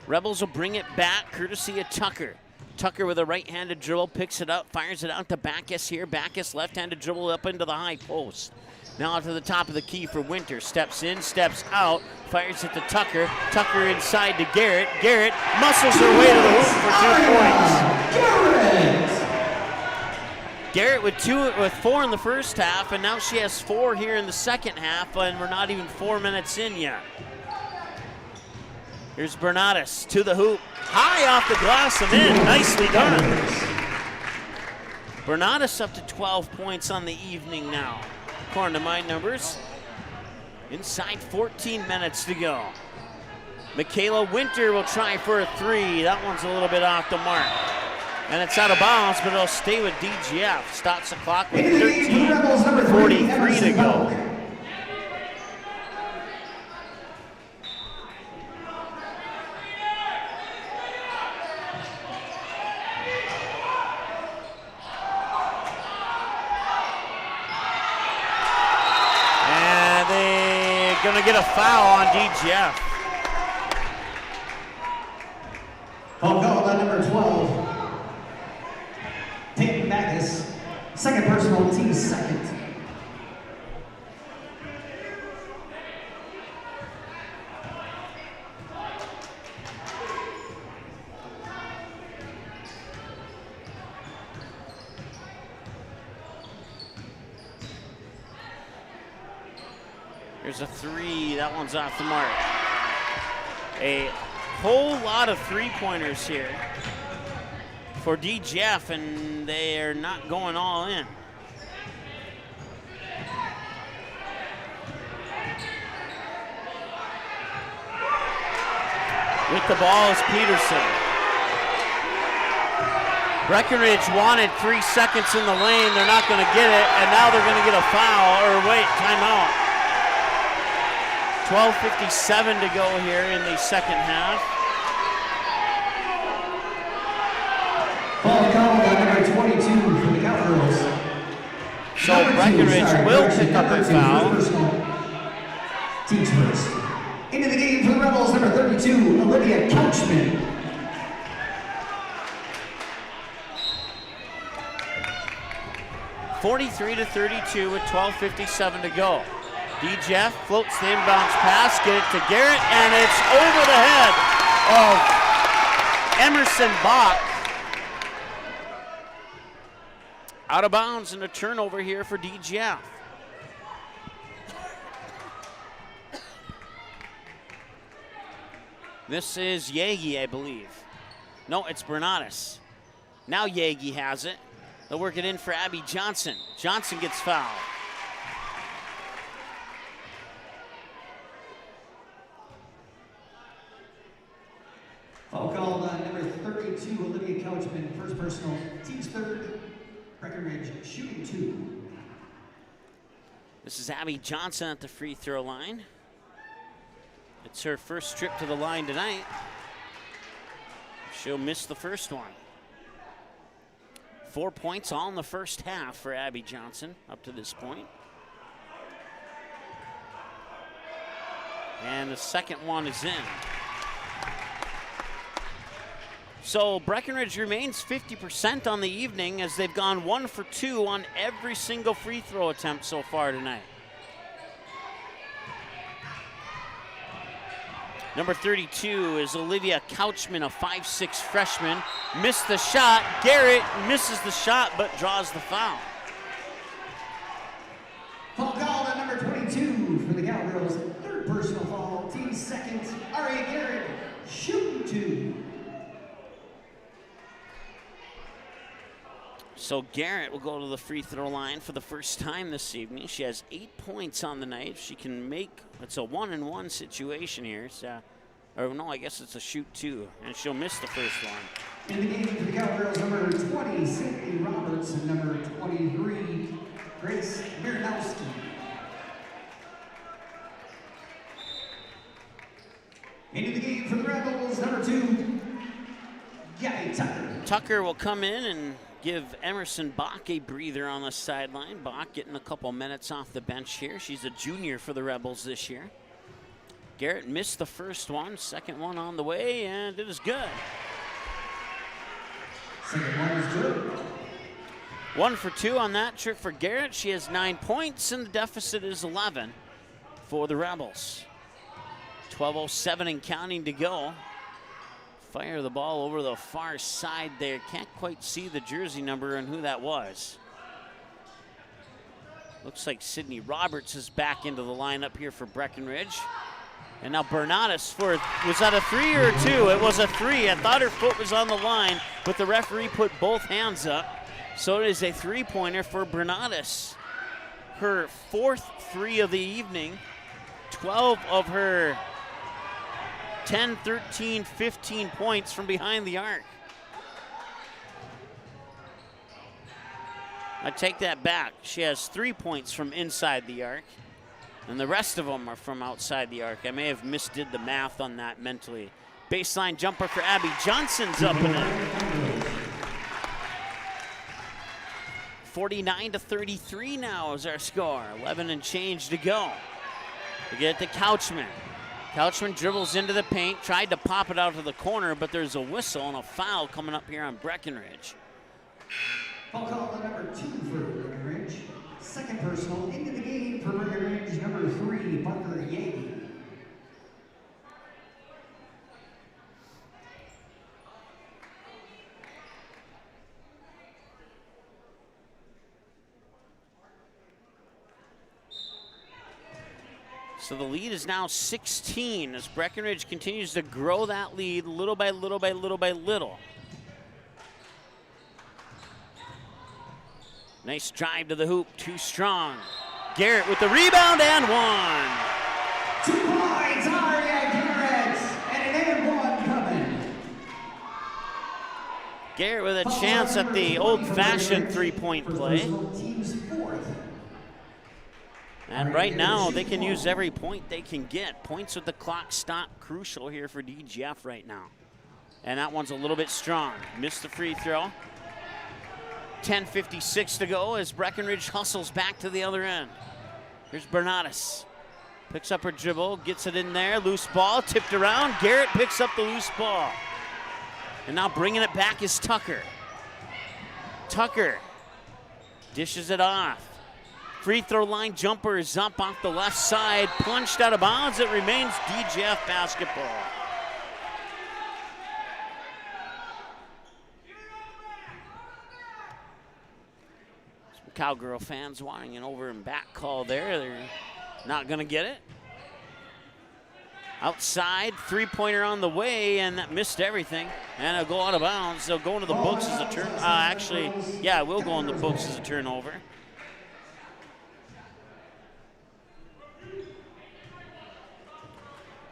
Rebels will bring it back, courtesy of Tucker. Tucker with a right-handed dribble, picks it up, fires it out to Backus here. Backus left-handed dribble up into the high post. Now to the top of the key for Winter. Steps in, steps out, fires it to Tucker. Tucker inside to Garrett. Garrett muscles her way to the hoop for 2 points. Garrett with 4 in the first half, and now she has 4 here in the second half, and we're not even 4 minutes in yet. Here's Bernatus to the hoop. High off the glass and in. Nicely done. Bernatus up to 12 points on the evening now, according to my numbers. Inside 14 minutes to go. Michaela Winter will try for a 3. That one's a little bit off the mark. And it's out of bounds, but it'll stay with DGF. Stops the clock with 13:43 to go. And they're gonna get a foul on DGF. Home goal by number 12. Peyton Backus, second personal, team second. Here's a 3, that one's off the mark. A whole lot of three-pointers here for DGF, and they are not going all in. With the ball is Peterson. Breckenridge wanted 3 seconds in the lane. They're not going to get it, and now they're going to get a foul, or wait, timeout. 12:57 to go here in the second half. Ball called on number 22 for the Cowgirls. So Breckenridge will pick up a foul. Teams first. Into the game for the Rebels, number 32, Olivia Couchman. (43-32) with 12:57 to go. DGF floats the inbounds pass, get it to Garrett, and it's over the head of Emerson Bach. Out of bounds and a turnover here for DGF. This is Yagi, I believe. No, it's Bernatis. Now Yagi has it. They'll work it in for Abby Johnson. Johnson gets fouled. Foul called on number 32, Olivia Couchman, first personal, team's third, Breckenridge shooting 2. This is Abby Johnson at the free throw line. It's her first trip to the line tonight. She'll miss the first one. 4 points all in the first half for Abby Johnson up to this point. And the second one is in. So Breckenridge remains 50% on the evening as they've gone 1 for 2 on every single free throw attempt so far tonight. Number 32 is Olivia Couchman, a 5'6" freshman. Missed the shot. Garrett misses the shot but draws the foul. Foul called on number 22 for the Cowgirls. Third personal foul, team second, Aria Garrett, shooting 2. So Garrett will go to the free throw line for the first time this evening. She has 8 points on the night. If she can make, it's a 1-and-1 situation here. So, or no, I guess it's a shoot 2, and she'll miss the first one. In the game for the Cowgirls, number 20, Sydney Roberts, and number 23, Grace Miranowski. Into the game for the Rebels, number 2, Gabby Tucker. Tucker will come in and give Emerson Bach a breather on the sideline. Bach getting a couple minutes off the bench here. She's a junior for the Rebels this year. Garrett missed the first one, second one on the way, and it is good. Second one is good. 1 for 2 on that trip for Garrett. She has 9 points, and the deficit is 11 for the Rebels. 12:07 and counting to go. Fire the ball over the far side there. Can't quite see the jersey number and who that was. Looks like Sydney Roberts is back into the lineup here for Breckenridge. And now Bernatis for, was that a 3 or a 2? It was a 3. I thought her foot was on the line, but the referee put both hands up. So it is a 3-pointer for Bernatis. Her 4th 3 of the evening. 12 of her 10, 13, 15 points from behind the arc. I take that back. She has 3 points from inside the arc, and the rest of them are from outside the arc. I may have misdid the math on that mentally. Baseline jumper for Abby Johnson's up and in. 49-33 now is our score. 11 and change to go. We get it to Couchman. Couchman dribbles into the paint, tried to pop it out to the corner, but there's a whistle and a foul coming up here on Breckenridge. Foul call on number 2 for Breckenridge. Second personal into the game for Breckenridge, number 3, Parker Yagi. So the lead is now 16 as Breckenridge continues to grow that lead little by little by little by little. Nice drive to the hoop, too strong. Garrett with the rebound and 1. 2 points, Aria Garrett, and an and 1 Garrett with a chance at the old-fashioned three-point play. And right now, they can use every point they can get. Points with the clock stop, crucial here for DGF right now. And that one's a little bit strong. Missed the free throw. 10:56 to go as Breckenridge hustles back to the other end. Here's Bernatis. Picks up her dribble, gets it in there. Loose ball, tipped around. Garrett picks up the loose ball. And now bringing it back is Tucker. Tucker dishes it off. Free throw line jumper is up off the left side. Punched out of bounds. It remains DGF basketball. Some Cowgirl fans wanting an over and back call there. They're not going to get it. Outside, three-pointer on the way, and that missed everything. And it'll go out of bounds. They'll go into the books as a turn. Actually, yeah, it will go in the books as a turnover.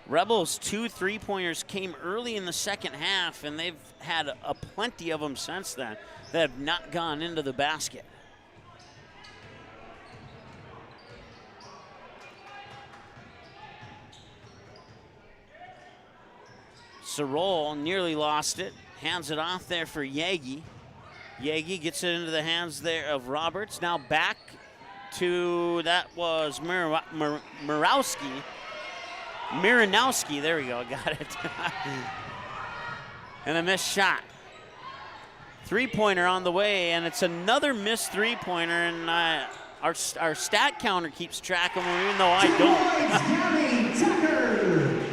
Rebels' 2 3-pointers came early in the second half, and they've had a plenty of them since then that have not gone into the basket. Sorol nearly lost it, hands it off there for Yagi. Yagi gets it into the hands there of Roberts. Now back to, that was Miranowski, there we go, got it. And a missed shot. Three-pointer on the way, and it's another missed three-pointer, and our stat counter keeps track of them, even though I don't.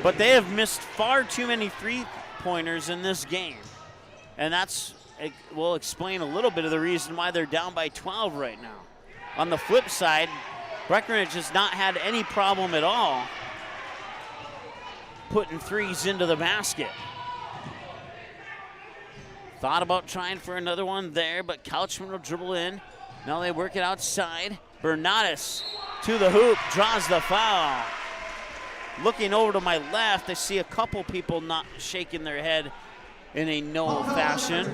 But they have missed far too many three-pointers in this game. And that's, it will explain a little bit of the reason why they're down by 12 right now. On the flip side, Breckenridge has not had any problem at all putting threes into the basket. Thought about trying for another one there, but Couchman will dribble in. Now they work it outside. Bernatis to the hoop, draws the foul. Looking over to my left, I see a couple people not shaking their head in a no fashion.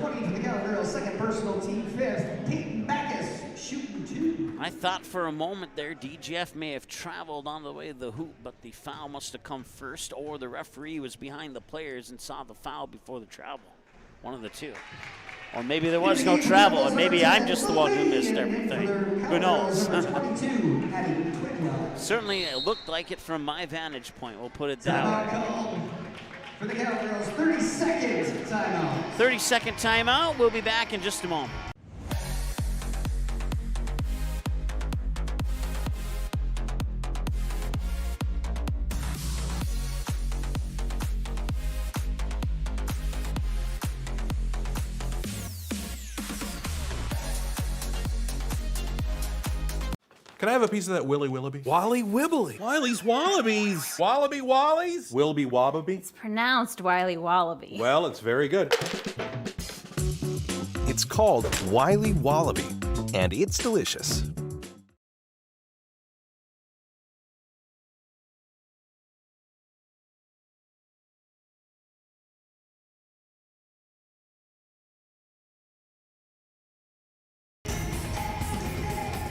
I thought for a moment there DGF may have traveled on the way to the hoop, but the foul must have come first, or the referee was behind the players and saw the foul before the travel. One of the two. Or maybe there was no travel, and maybe I'm just the one who missed everything. Who knows? Certainly it looked like it from my vantage point, we'll put it that way. For the Cowgirls, 30-second timeout. 30-second timeout. We'll be back in just a moment. Can I have a piece of that Willy Willoughby? Wally Wibbly. Wiley's Wallabies. Wallaby Wallies? Wilby Wobbaby? It's pronounced Wiley Wallaby. Well, it's very good. It's called Wiley Wallaby, and it's delicious.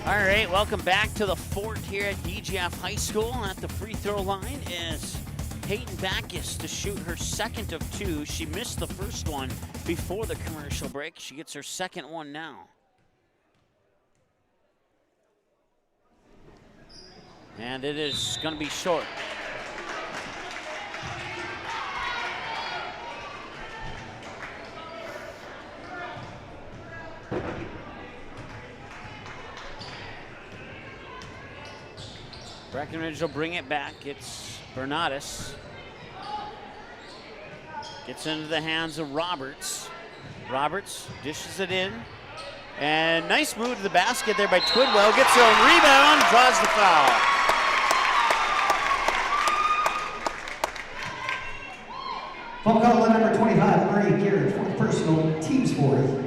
All right, welcome back to the fort here at DGF High School. At the free throw line is Peyton Backus to shoot her second of two. She missed the first one before the commercial break. She gets her second one now. And it is going to be short. Breckenridge will bring it back. It's Bernatis. Gets into the hands of Roberts. Roberts dishes it in. And nice move to the basket there by Twidwell. Gets her own rebound, draws the foul. Foul call on number 25, Marie Garrett, fourth personal, team's fourth.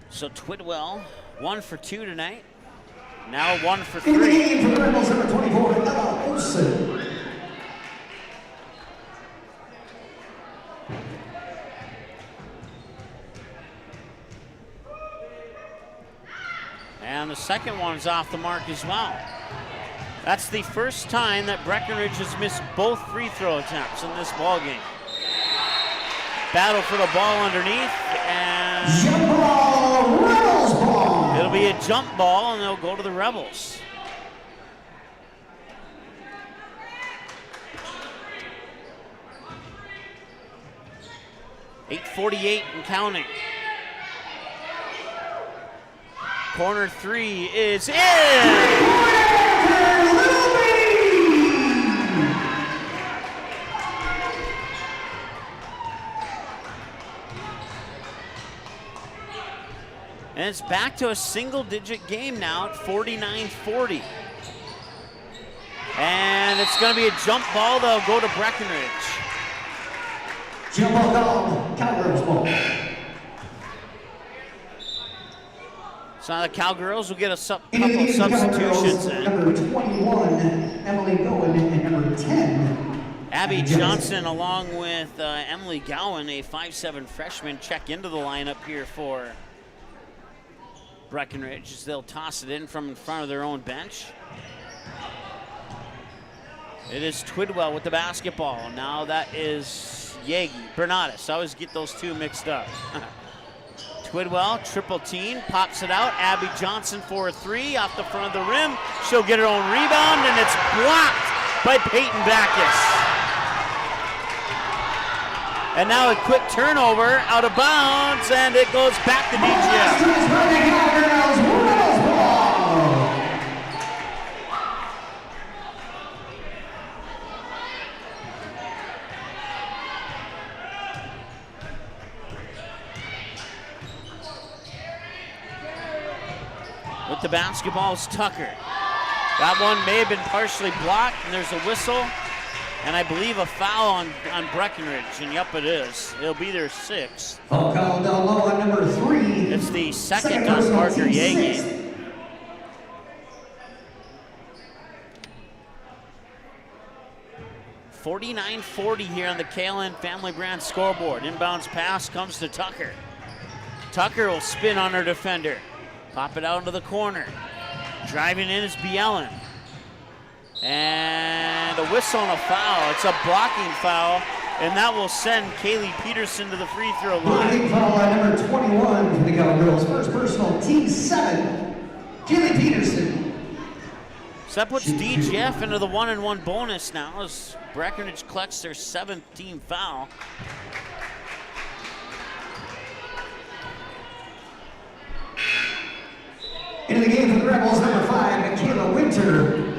So Twidwell, 1 for 2 tonight. Now 1 for 3. In the game for the Rebels, number 24, Ella Olsen. And the second one's off the mark as well. That's the first time that Breckenridge has missed both free throw attempts in this ball game. Battle for the ball underneath, and Jump ball, Rebels ball. it'll be a jump ball, and they'll go to the Rebels. .848 and counting. Corner three is in! And it's back to a single-digit game now at 49-40. And it's going to be a jump ball. They'll go to Breckenridge. Jump ball called, Cowgirls ball. So now the Cowgirls will get a couple of substitutions in. Number 21, Emily Gowen, and number 10, Abby Johnson, along with Emily Gowan, a 5'7" freshman, check into the lineup here for Breckenridge as they'll toss it in from in front of their own bench. It is Twidwell with the basketball. Now that is Yagi, Bernatis. I always get those two mixed up. Twidwell, triple team, pops it out. Abby Johnson for a three off the front of the rim. She'll get her own rebound, and it's blocked by Peyton Backus. And now a quick turnover out of bounds, and it goes back to DGF. With the basketball is Tucker. That one may have been partially blocked, and there's a whistle. And I believe a foul on Breckenridge, and yep, it is. It'll be their sixth. Foul call down low on number 3. It's the second on Parker Yagi. .49-40 here on the KLN Family Brand scoreboard. Inbounds pass comes to Tucker. Tucker will spin on her defender. Pop it out into the corner. Driving in is Bielen. And a whistle and a foul. It's a blocking foul, and that will send Kaylee Peterson to the free throw line. Blocking foul on number 21 for the Cowgirls. First personal, team 7, Kaylee Peterson. So that puts DGF into the 1-and-1 bonus now as Breckenridge collects their 7th team foul. Into the game for the Rebels, number 5, Michaela Winter.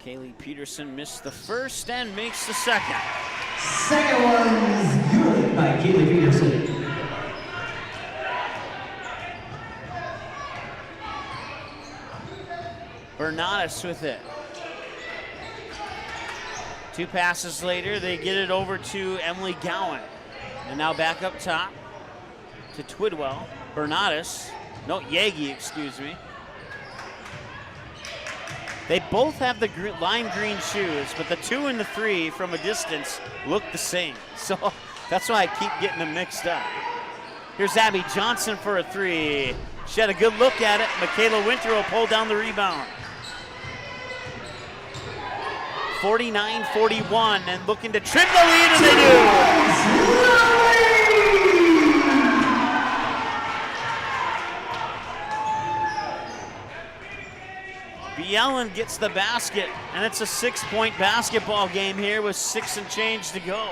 Kaylee Peterson missed the first and makes the second. Second one's good by Kaylee Peterson. Bernatis with it. 2 passes later, they get it over to Emily Gowan. And now back up top to Twidwell. Bernatis, no, Yagi, excuse me. They both have the lime green shoes, but the 2 and the 3 from a distance look the same. So that's why I keep getting them mixed up. Here's Abby Johnson for a 3. She had a good look at it. Michaela Winter will pull down the rebound. 49-41, and looking to trim the lead, and they do. Bielen gets the basket, and it's a 6-point basketball game here with 6 and change to go.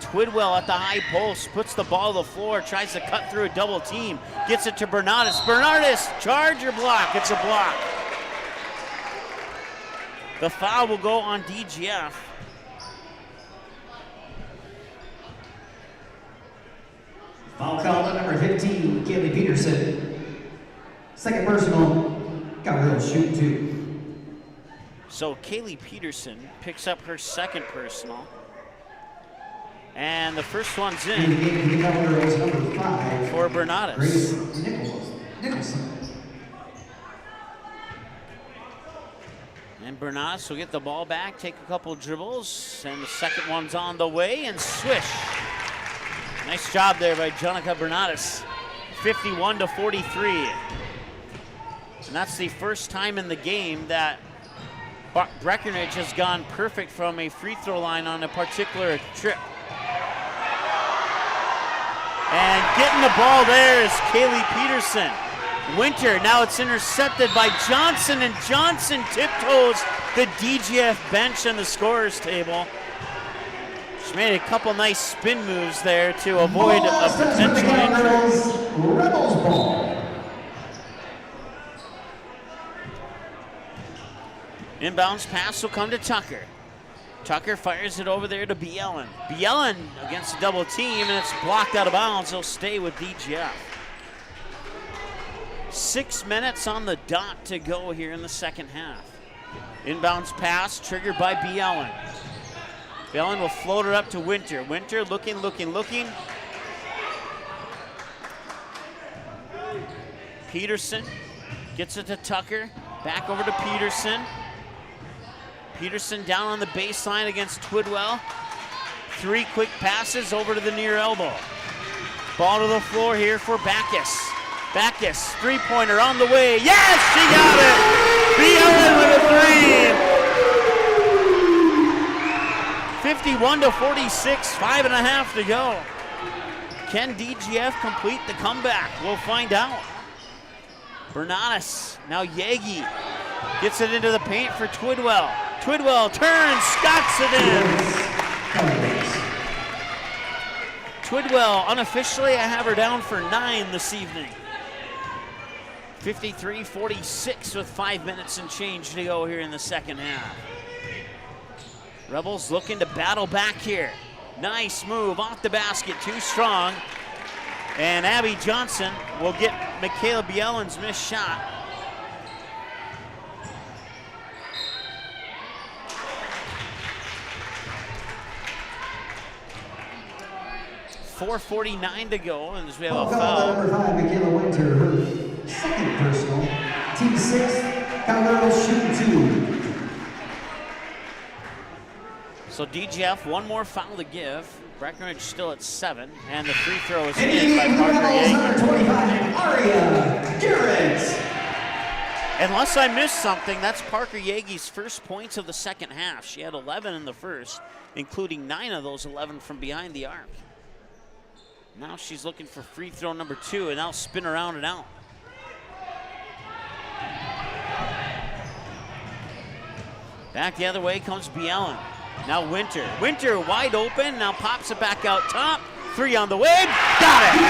Twidwell at the high post, puts the ball to the floor, tries to cut through a double team, gets it to Bernatis. Bernatis, charge or block? It's a block. The foul will go on DGF. Foul called on number 15, Kaylee Peterson. Second personal, Cowgirls shoot 2. So Kaylee Peterson picks up her second personal. And the first one's in number 5, for Bernatis. Grace Nicholson. And Bernadas will get the ball back, take a couple dribbles, and the second one's on the way, and swish. Nice job there by Jonica Bernadas. 51-43. And that's the first time in the game that Breckenridge has gone perfect from a free throw line on a particular trip. And getting the ball there is Kaylee Peterson. Winter, now it's intercepted by Johnson, and Johnson tiptoes the DGF bench on the scorer's table. She made a couple nice spin moves there to avoid a potential injury. Rebels ball. Inbounds pass will come to Tucker. Tucker fires it over there to Bielen. Bielen against a double team, and it's blocked out of bounds. He'll stay with DGF. 6 minutes on the dot to go here in the second half. Inbounds pass triggered by Bielen. Bielen will float it up to Winter. Winter looking. Peterson gets it to Tucker. Back over to Peterson. Peterson down on the baseline against Twidwell. 3 quick passes over to the near elbow. Ball to the floor here for Backus. Backus, three-pointer on the way. Yes, she got it! Bielen with a 3. 51-46, 5.5 to go. Can DGF complete the comeback? We'll find out. Bernadas, now Yagi gets it into the paint for Twidwell. Twidwell turns, scots it in. Twidwell, unofficially, I have her down for 9 this evening. 53-46 with 5 minutes and change to go here in the second half. Rebels looking to battle back here. Nice move off the basket, too strong. And Abby Johnson will get Michaela Bielen's missed shot. .449 to go, and we have a foul. Number 5, Michaela Winter, her second personal. Team 6, Cowgirls shooting 2. So DGF, one more foul to give. Breckenridge still at 7, and the free throw is in by Parker Yeager. 25, Aria Garrett. Unless I missed something, that's Parker Yeager's first points of the second half. She had 11 in the first, including 9 of those 11 from behind the arc. Now she's looking for free throw number 2, and now spin around and out. Back the other way comes Bielen. Now Winter. Winter wide open, now pops it back out top. 3 on the way, got it!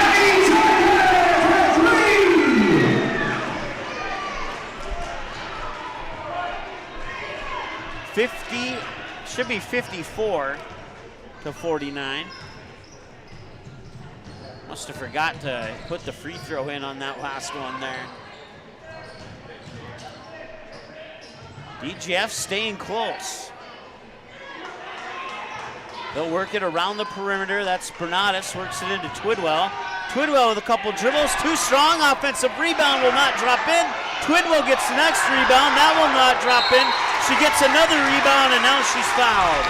50, should be 54-49. Must have forgot to put the free throw in on that last one there. DGF staying close. They'll work it around the perimeter. That's Bernadas, works it into Twidwell. Twidwell with a couple dribbles, too strong. Offensive rebound will not drop in. Twidwell gets the next rebound. That will not drop in. She gets another rebound, and now she's fouled.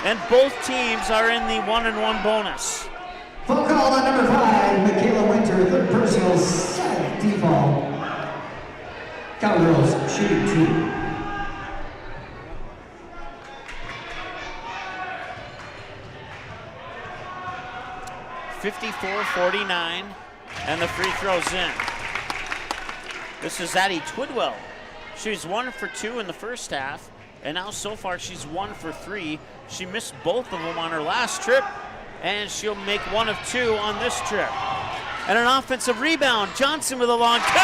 And both teams are in the 1-and-1 bonus. Phone call on number 5, Michaela Winter, third personal, set default. Cowgirls shooting 2. 54-49, and the free throw's in. This is Addie Twidwell. She's 1 for 2 in the first half, and now so far she's 1 for 3. She missed both of them on her last trip, and she'll make 1 of 2 on this trip. And an offensive rebound. Johnson with a long 2. Swish!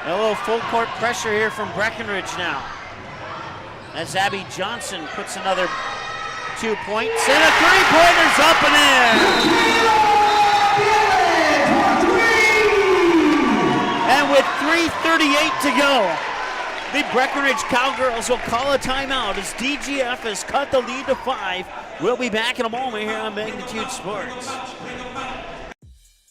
A little full court pressure here from Breckenridge now, as Abby Johnson puts another 2 points, and a 3-pointer's up and in. And with 3:38 to go, The Breckenridge Cowgirls will call a timeout as DGF has cut the lead to 5. We'll be back in a moment here on Magnitude Sports.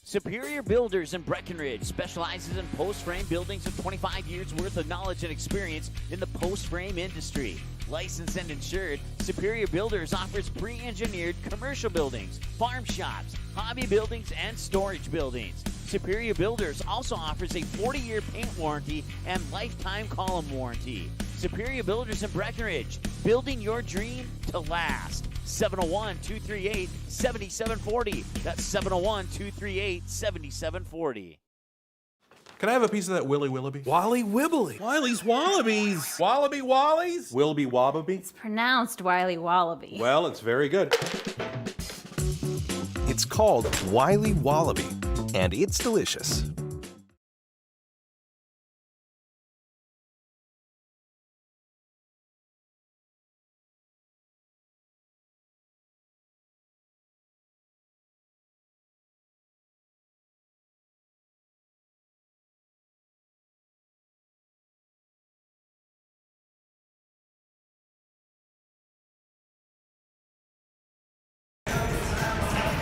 Superior Builders in Breckenridge specializes in post-frame buildings with 25 years worth of knowledge and experience in the post-frame industry. Licensed and insured, Superior Builders offers pre-engineered commercial buildings, farm shops, hobby buildings, and storage buildings. Superior Builders also offers a 40-year paint warranty and lifetime column warranty. Superior Builders in Breckenridge, building your dream to last. 701-238-7740. That's 701-238-7740. Can I have a piece of that Willy Willoughby? Wally Wibbly. Wiley's Wallabies. Wallaby Wallies? Wilby Wababy? It's pronounced Wiley Wallaby. Well, it's very good. It's called Wiley Wallaby, and it's delicious.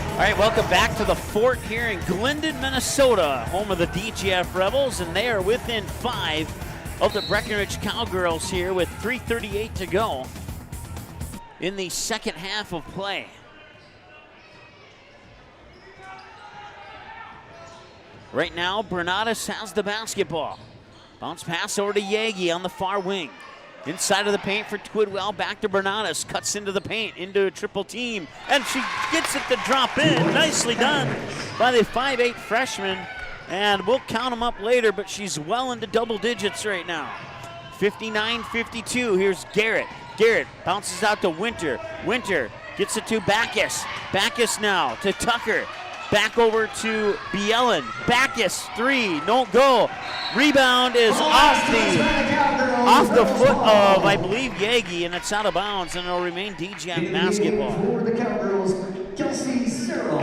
All right, welcome back to the fort here in Glyndon, Minnesota, home of the DGF Rebels, and they are within 5 of the Breckenridge Cowgirls here with 3:38 to go in the second half of play. Right now, Bernatus has the basketball. Bounce pass over to Yagi on the far wing. Inside of the paint for Twidwell, back to Bernatus, cuts into the paint, into a triple team, and she gets it to drop in. Nicely done by the 5'8 freshman, and we'll count them up later, but she's well into double digits right now. 59-52, here's Garrett. Garrett bounces out to Winter. Winter gets it to Backus. Backus now to Tucker. Back over to Bielen. Backus, 3, don't go. Rebound is off the foot of, I believe, Yagi, and it's out of bounds, and it'll remain DGF basketball. For the Cowgirls, Kelsey Searle.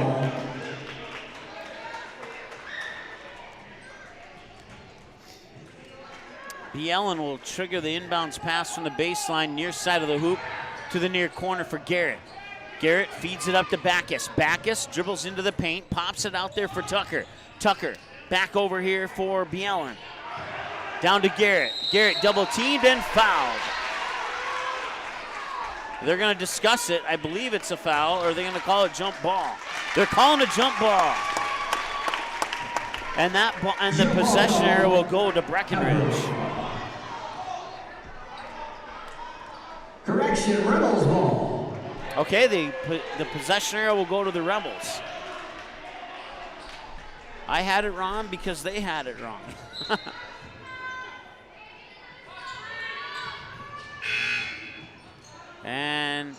Bielen will trigger the inbounds pass from the baseline near side of the hoop to the near corner for Garrett. Garrett feeds it up to Backus. Backus dribbles into the paint, pops it out there for Tucker. Tucker back over here for Bielen. Down to Garrett. Garrett double teamed and fouled. They're going to discuss it. I believe it's a foul, or they're going to call it jump ball. They're calling a jump ball. And the possession area will go to Breckenridge. Correction, Rebels ball. Okay, the possession area will go to the Rebels. I had it wrong because they had it wrong. And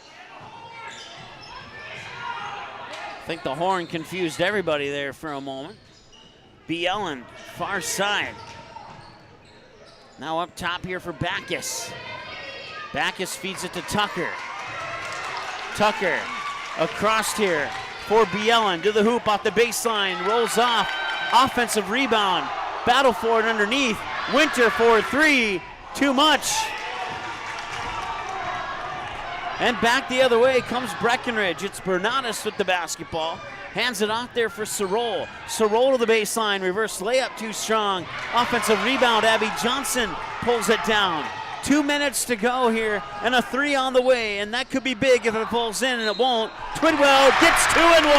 I think the horn confused everybody there for a moment. Bielen, far side. Now up top here for Backus. Backus feeds it to Tucker. Tucker across here for Bielen to the hoop off the baseline, rolls off, offensive rebound, battle for it underneath. Winter for 3, too much. And back the other way comes Breckenridge. It's Bernatus with the basketball. Hands it out there for Sorol. Sorol to the baseline, reverse layup too strong. Offensive rebound, Abby Johnson pulls it down. 2 minutes to go here, and a 3 on the way, and that could be big if it pulls in, and it won't. Twidwell gets 2 and 1.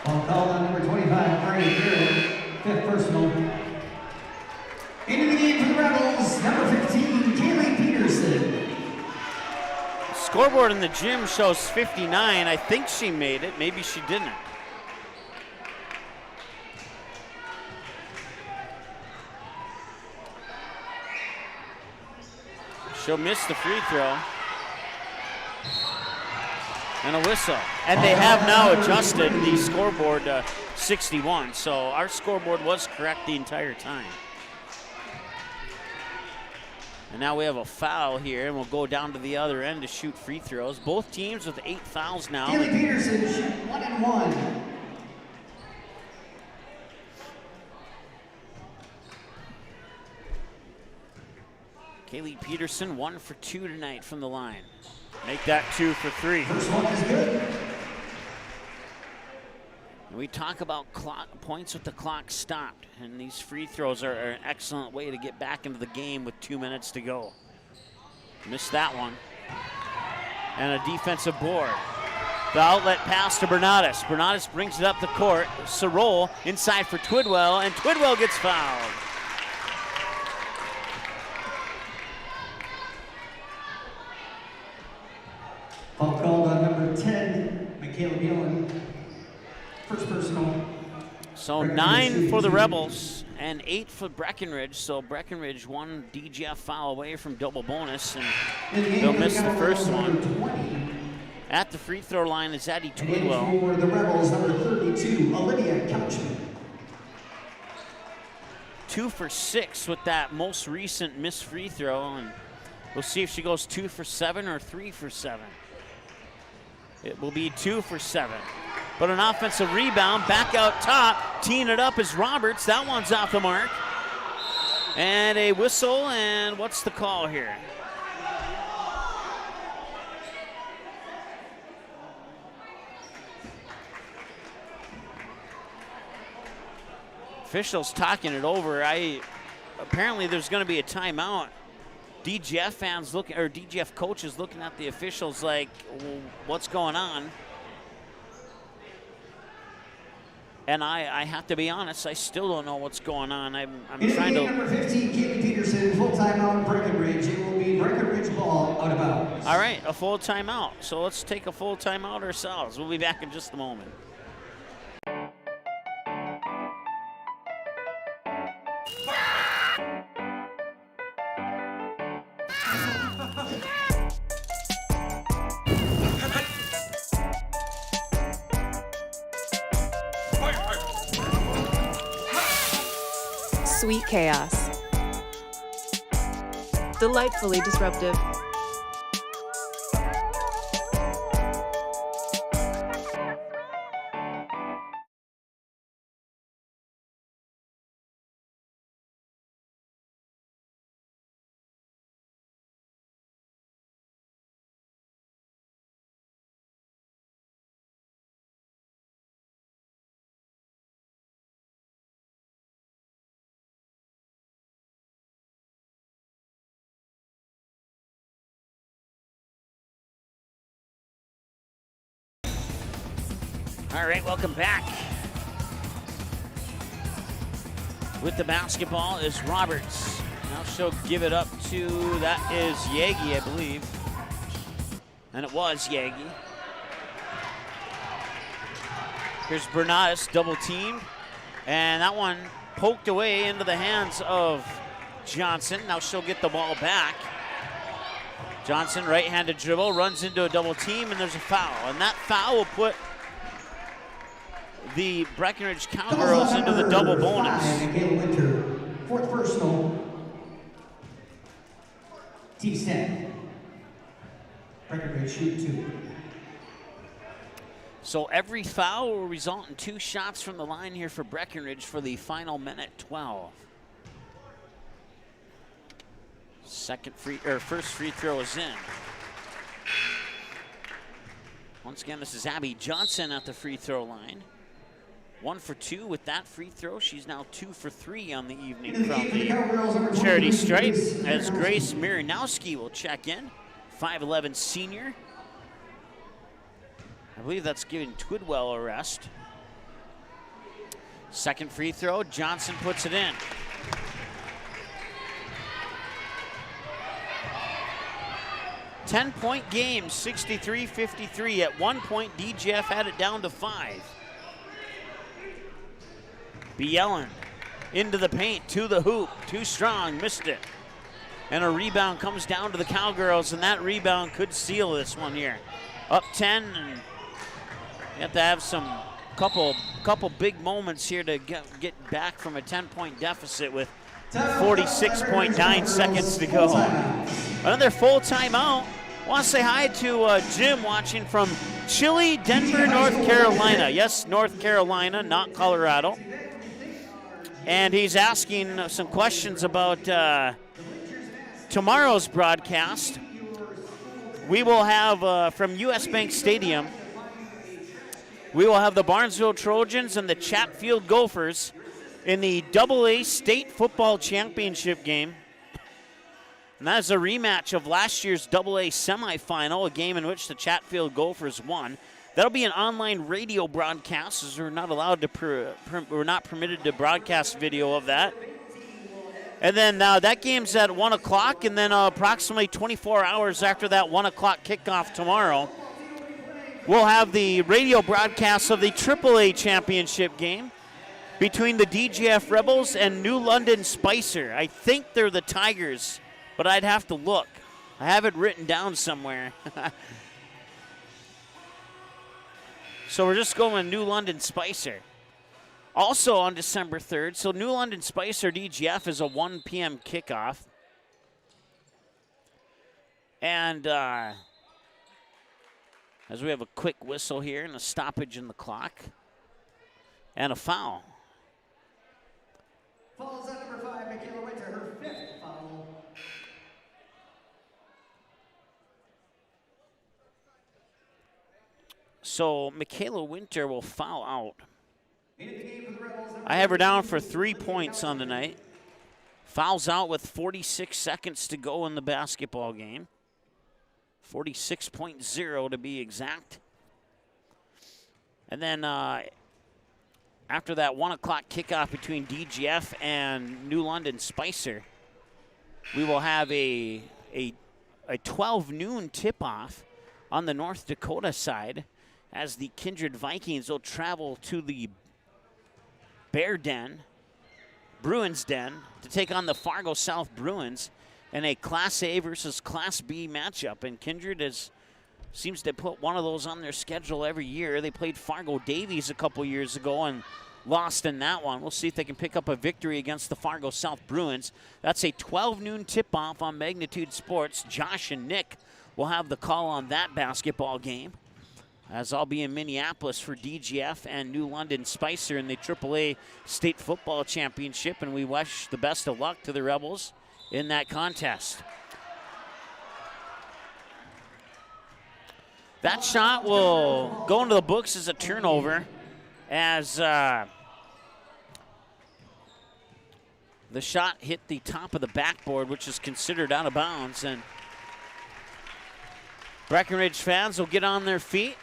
Ball called on number 25, Arnie Garrett, 5th personal. Into the game for the Rebels, number 15, Kaylee Peterson. Scoreboard in the gym shows 59. I think she made it. Maybe she didn't. She'll miss the free throw. And a whistle. And they have now adjusted the scoreboard to 61. So our scoreboard was correct the entire time. And now we have a foul here, and we'll go down to the other end to shoot free throws. Both teams with 8 fouls now. Kaylee Peterson shoot 1 and 1. Kaylee Peterson 1 for 2 tonight from the line. Make that 2 for 3. First one is good. We talk about points with the clock stopped, and these free throws are an excellent way to get back into the game with 2 minutes to go. Missed that one. And a defensive board. The outlet pass to Bernardis. Bernardis brings it up the court. Sorol inside for Twidwell, and Twidwell gets fouled. Foul called on number 10, Michaela Gillen. First personal. So 9 for the Rebels and 8 for Breckenridge. So Breckenridge 1 DGF foul away from double bonus, and they'll miss the first one. 20. At the free throw line is Addie And Twidwell. for the Rebels, number 32, Olivia Couchman. 2 for 6 with that most recent missed free throw, and we'll see if she goes 2 for 7 or 3 for 7. It will be 2 for 7. But an offensive rebound, back out top, teeing it up is Roberts. That one's off the mark. And a whistle, and what's the call here? Officials talking it over. Apparently there's going to be a timeout. DGF fans looking, or DGF coaches looking at the officials like, well, what's going on? And I have to be honest, I still don't know what's going on. I'm trying to. Number 15, Kaylee Peterson, full timeout, Breckenridge. It will be Breckenridge ball out of bounds. All right, a full timeout. So let's take a full timeout ourselves. We'll be back in just a moment. Sweet chaos. Delightfully disruptive. All right, welcome back. With the basketball is Roberts. Now she'll give it up to, that is Yagi, I believe. And it was Yagi. Here's Bernardis, double teamed. And that one poked away into the hands of Johnson. Now she'll get the ball back. Johnson, right-handed dribble, runs into a double team, and there's a foul. And that foul will put the Breckenridge Cowgirls into the double bonus. Michaela Winter, fourth personal. T-10. Breckenridge shoot 2. So every foul will result in 2 shots from the line here for Breckenridge for the final minute 12. First free throw is in. Once again, this is Abby Johnson at the free throw line. 1 for 2 with that free throw. She's now 2 for 3 on the evening from the charity stripe, as Grace Miranowski will check in, 5'11" senior. I believe that's giving Twidwell a rest. Second free throw, Johnson puts it in. Ten-point game, 63-53. At one point, DGF had it down to 5. Bielen into the paint, to the hoop, too strong, missed it. And a rebound comes down to the Cowgirls, and that rebound could seal this one here. Up 10, and you have to have some couple big moments here to get back from a 10-point deficit with 46.9 seconds to go. Another full timeout. I want to say hi to Jim watching from chilly Denver, North Carolina. Yes, North Carolina, not Colorado. And he's asking some questions about tomorrow's broadcast. We will have, from U.S. Bank Stadium, we will have the Barnesville Trojans and the Chatfield Gophers in the AA State Football Championship game. And that is a rematch of last year's AA semifinal, a game in which the Chatfield Gophers won. That'll be an online radio broadcast, as we're not allowed to, we're not permitted to broadcast video of that. And then that game's at 1 o'clock, and then approximately 24 hours after that 1 o'clock kickoff tomorrow, we'll have the radio broadcast of the AAA championship game between the DGF Rebels and New London Spicer. I think they're the Tigers, but I'd have to look. I have it written down somewhere. So we're just going New London Spicer. Also on December 3rd, so New London Spicer DGF is a 1 p.m. kickoff. And as we have a quick whistle here and a stoppage in the clock and a foul. Falls on number 5, Michaela Winter, her 5th foul. So Michaela Winter will foul out. I have her down for 3 points on the night. Fouls out with 46 seconds to go in the basketball game. 46.0 to be exact. And then after that 1 o'clock kickoff between DGF and New London Spicer, we will have a 12 noon tip-off on the North Dakota side as the Kindred Vikings will travel to the Bear Den, Bruins Den, to take on the Fargo South Bruins in a Class A versus Class B matchup. And Kindred seems to put one of those on their schedule every year. They played Fargo Davies a couple years ago and lost in that one. We'll see if they can pick up a victory against the Fargo South Bruins. That's a 12 noon tip-off on Magnitude Sports. Josh and Nick will have the call on that basketball game, as I'll be in Minneapolis for DGF and New London Spicer in the AAA State Football Championship, and we wish the best of luck to the Rebels in that contest. That shot will go into the books as a turnover, as the shot hit the top of the backboard, which is considered out of bounds, and Breckenridge fans will get on their feet.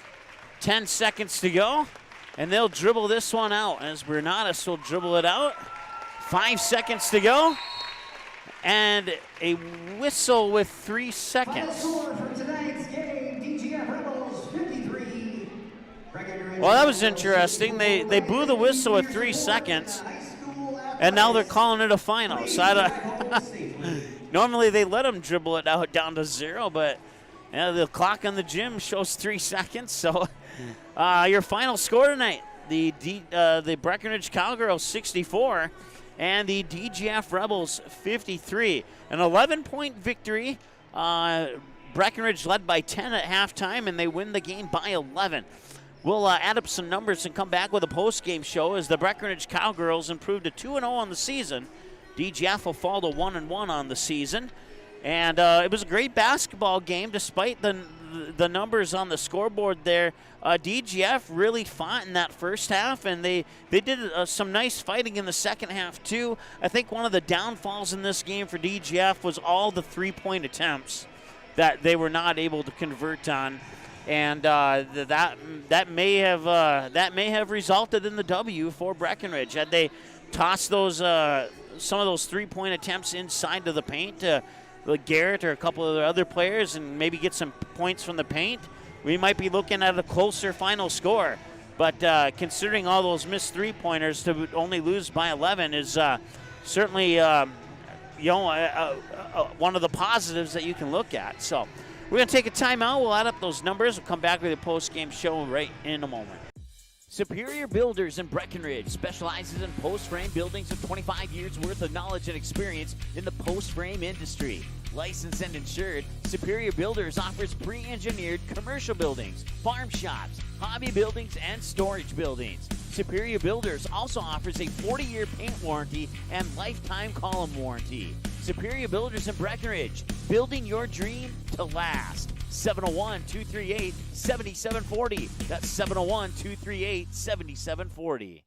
10 seconds to go, and they'll dribble this one out as Bernatus will dribble it out. 5 seconds to go, and a whistle with 3 seconds. Well, that was interesting. They blew the whistle with 3 seconds, and now they're calling it a final. So normally they let them dribble it out down to 0, but the clock on the gym shows 3 seconds. So your final score tonight, the Breckenridge Cowgirls 64 and the DGF Rebels 53. An 11-point victory. Breckenridge led by 10 at halftime, and they win the game by 11. We'll add up some numbers and come back with a post-game show as the Breckenridge Cowgirls improved to 2-0 on the season. DGF will fall to 1-1 on the season. And it was a great basketball game despite the numbers on the scoreboard there. DGF really fought in that first half, and they did some nice fighting in the second half too. I think one of the downfalls in this game for DGF was all the three-point attempts that they were not able to convert on. And that may have resulted in the W for Breckenridge. Had they tossed those some of those three-point attempts inside to the paint to Garrett or a couple of the other players and maybe get some points from the paint, we might be looking at a closer final score. But considering all those missed three-pointers, to only lose by 11 is certainly one of the positives that you can look at. So we're going to take a timeout. We'll add up those numbers. We'll come back with a post-game show right in a moment. Superior Builders in Breckenridge specializes in post-frame buildings with 25 years worth of knowledge and experience in the post-frame industry. Licensed and insured, Superior Builders offers pre-engineered commercial buildings, farm shops, hobby buildings, and storage buildings. Superior Builders also offers a 40-year paint warranty and lifetime column warranty. Superior Builders in Breckenridge, building your dream to last. 701-238-7740. That's 701-238-7740.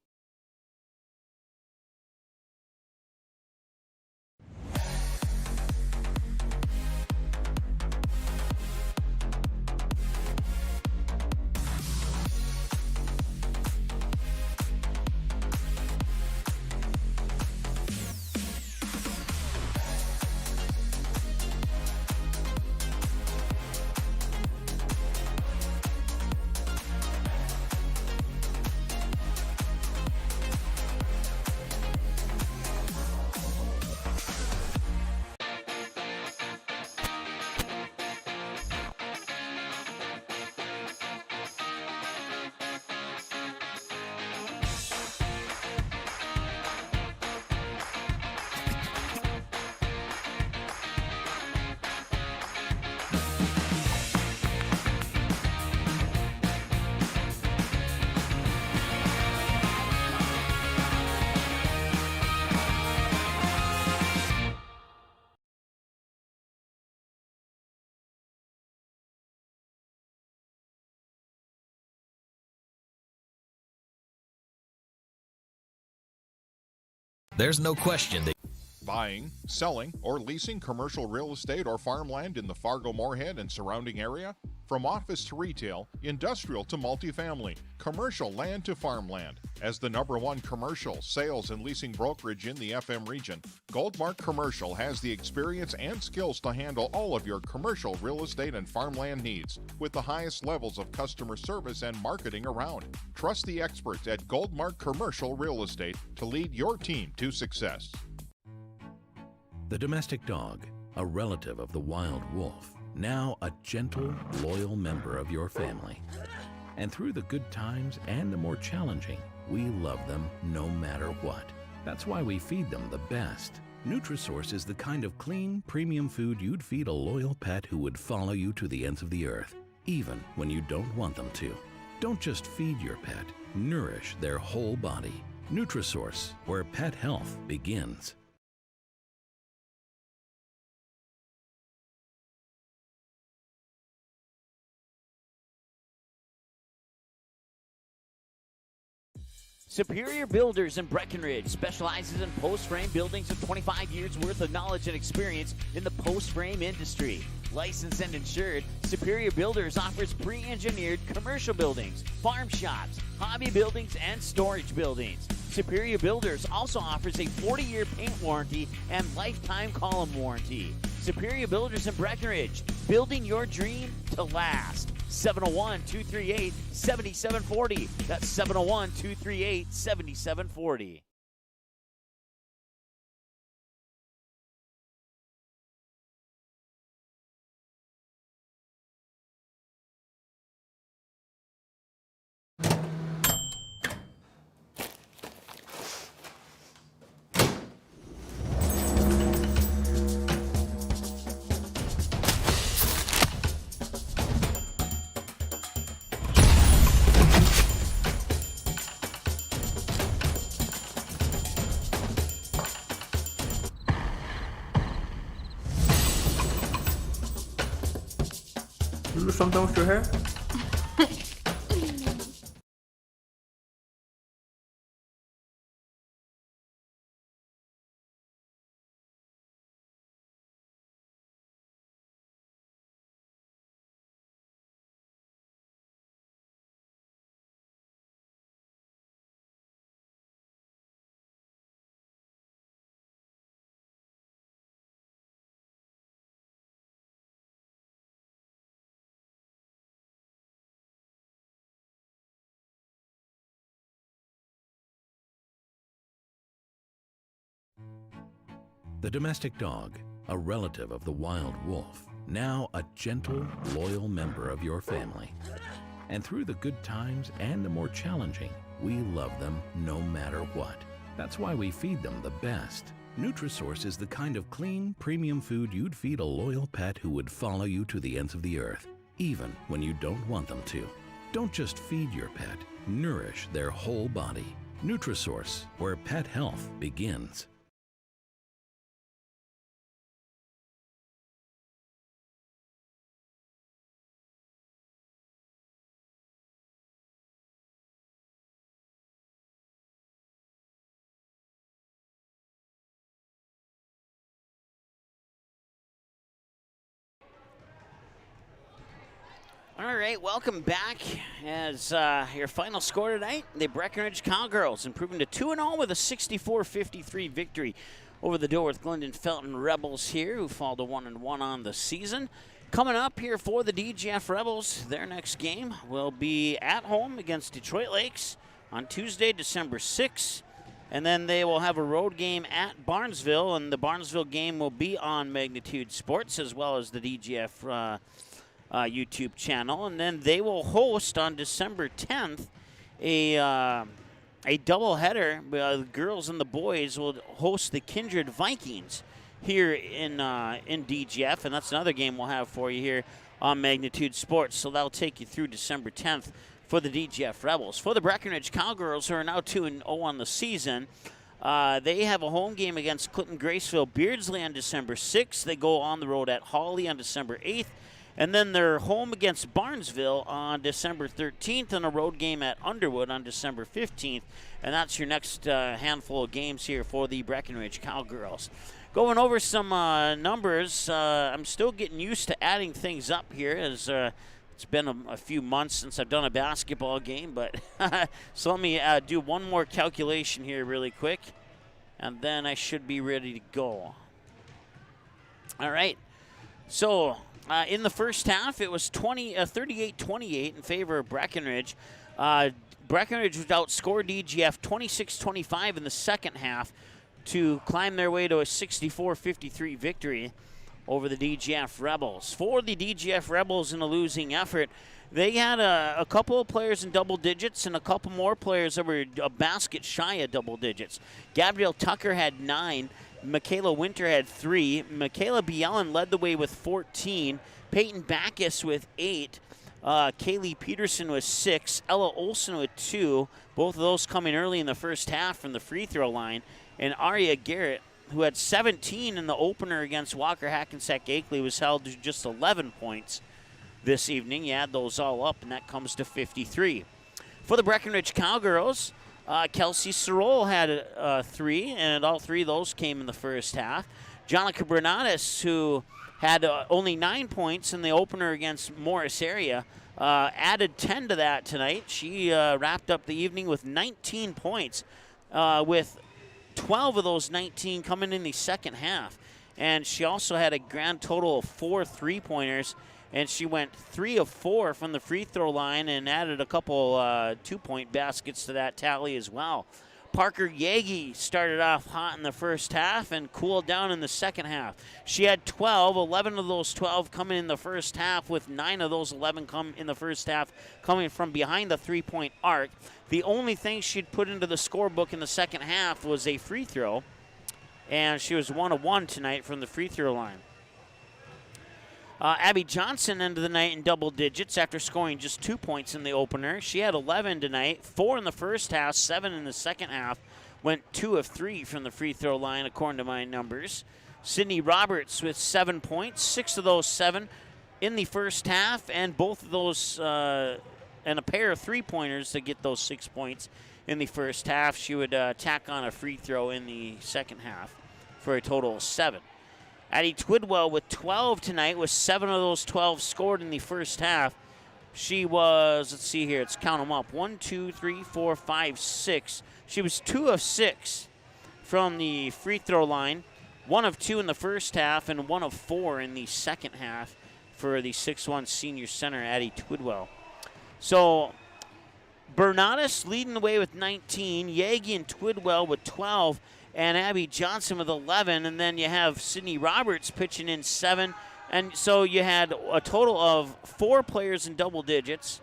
There's no question that Buying, selling, or leasing commercial real estate or farmland in the Fargo-Moorhead and surrounding area? From office to retail, industrial to multifamily, commercial land to farmland. As the #1 commercial, sales, and leasing brokerage in the FM region, Goldmark Commercial has the experience and skills to handle all of your commercial real estate and farmland needs with the highest levels of customer service and marketing around. Trust the experts at Goldmark Commercial Real Estate to lead your team to success. The domestic dog, a relative of the wild wolf, now a gentle, loyal member of your family. And through the good times and the more challenging, we love them no matter what. That's why we feed them the best. Nutrisource is the kind of clean, premium food you'd feed a loyal pet who would follow you to the ends of the earth, even when you don't want them to. Don't just feed your pet, nourish their whole body. Nutrisource, where pet health begins. Superior Builders in Breckenridge specializes in post-frame buildings with 25 years worth of knowledge and experience in the post-frame industry. Licensed and insured, Superior Builders offers pre-engineered commercial buildings, farm shops, hobby buildings, and storage buildings. Superior Builders also offers a 40-year paint warranty and lifetime column warranty. Superior Builders in Breckenridge, building your dream to last. 701-238-7740. That's 701-238-7740. Lu sometimes to her? The domestic dog, a relative of the wild wolf, now a gentle, loyal member of your family. And through the good times and the more challenging, we love them no matter what. That's why we feed them the best. Nutrisource is the kind of clean, premium food you'd feed a loyal pet who would follow you to the ends of the earth, even when you don't want them to. Don't just feed your pet, nourish their whole body. Nutrisource, where pet health begins. All right, welcome back. As your final score tonight, the Breckenridge Cowgirls improving to 2-0 with a 64-53 victory over the Dilworth Glyndon Felton Rebels here, who fall to 1-1 on the season. Coming up here for the DGF Rebels, their next game will be at home against Detroit Lakes on Tuesday, December 6th. And then they will have a road game at Barnesville, and the Barnesville game will be on Magnitude Sports as well as the DGF YouTube channel. And then they will host on December 10th a doubleheader. The girls and the boys will host the Kindred Vikings here in DGF, and that's another game we'll have for you here on Magnitude Sports. So that'll take you through December 10th for the DGF Rebels. For the Breckenridge Cowgirls, who are now 2-0 on the season, they have a home game against Clinton Graceville Beardsley on December 6th. They go on the road at Hawley on December 8th. And then they're home against Barnesville on December 13th and a road game at Underwood on December 15th. And that's your next handful of games here for the Breckenridge Cowgirls. Going over some numbers, I'm still getting used to adding things up here as it's been a few months since I've done a basketball game. But so let me do one more calculation here really quick, and then I should be ready to go. All right. So in the first half, it was 38-28 in favor of Breckenridge. Breckenridge would outscore DGF 26-25 in the second half to climb their way to a 64-53 victory over the DGF Rebels. For the DGF Rebels in a losing effort, they had a couple of players in double digits and a couple more players that were a basket shy of double digits. Gabrielle Tucker had 9. Michaela Winter had 3. Michaela Bielen led the way with 14. Peyton Backus with 8. Kaylee Peterson with 6. Ella Olson with 2. Both of those coming early in the first half from the free throw line. And Aria Garrett, who had 17 in the opener against Walker Hackensack Akeley, was held to just 11 points this evening. You add those all up, and that comes to 53. For the Breckenridge Cowgirls, Kelsey Sorrell had 3, and all 3 of those came in the first half. Jonica Bernatis, who had only 9 points in the opener against Morris Area, added 10 to that tonight. She wrapped up the evening with 19 points, with 12 of those 19 coming in the second half. And she also had a grand total of 4 3-pointers, and she went 3 of 4 from the free throw line and added a couple 2-point baskets to that tally as well. Parker Yagi started off hot in the first half and cooled down in the second half. She had 12, 11 of those 12 coming in the first half, with 9 of those 11 come in the first half coming from behind the 3-point arc. The only thing she'd put into the scorebook in the second half was a free throw, and she was 1 of 1 tonight from the free throw line. Abby Johnson ended the night in double digits after scoring just 2 points in the opener. She had 11 tonight, 4 in the first half, 7 in the second half. Went 2 of 3 from the free throw line, according to my numbers. Sydney Roberts with 7 points, 6 of those 7 in the first half, and both of those, and a pair of 3-pointers to get those 6 points in the first half. She would tack on a free throw in the second half for a total of 7. Addie Twidwell with 12 tonight, with 7 of those 12 scored in the first half. She was, let's see here, let's count them up. 1, 2, 3, 4, 5, 6. She was 2 of 6 from the free throw line, 1 of 2 in the first half, and 1 of 4 in the second half for the 6'1" senior center, Addie Twidwell. So Bernatis leading the way with 19, Yagi and Twidwell with 12, and Abby Johnson with 11, and then you have Sydney Roberts pitching in 7. And so you had a total of 4 players in double digits,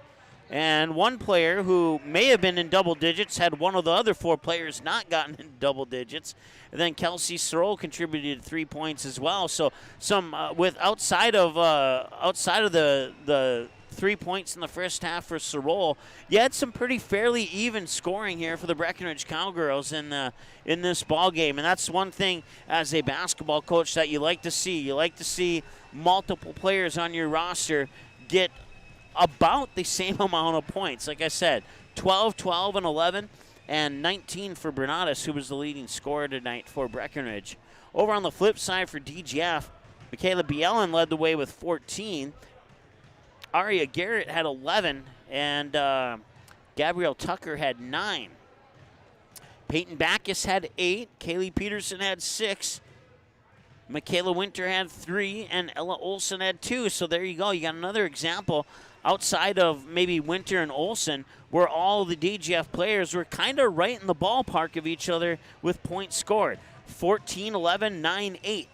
And one player who may have been in double digits had one of the other 4 players not gotten in double digits. And then Kelsey Sorrell contributed 3 points as well. So some outside of the 3 points in the first half for Sorrell, you had some pretty fairly even scoring here for the Breckenridge Cowgirls in this ball game. And that's one thing as a basketball coach that you like to see. You like to see multiple players on your roster get about the same amount of points. Like I said, 12, 12, and 11, and 19 for Bernatus, who was the leading scorer tonight for Breckenridge. Over on the flip side for DGF, Michaela Bielen led the way with 14. Aria Garrett had 11, and Gabrielle Tucker had 9. Peyton Backus had 8. Kaylee Peterson had 6. Michaela Winter had 3, and Ella Olson had 2. So there you go. You got another example outside of maybe Winter and Olson where all the DGF players were kind of right in the ballpark of each other with points scored. 14, 11, 9, 8.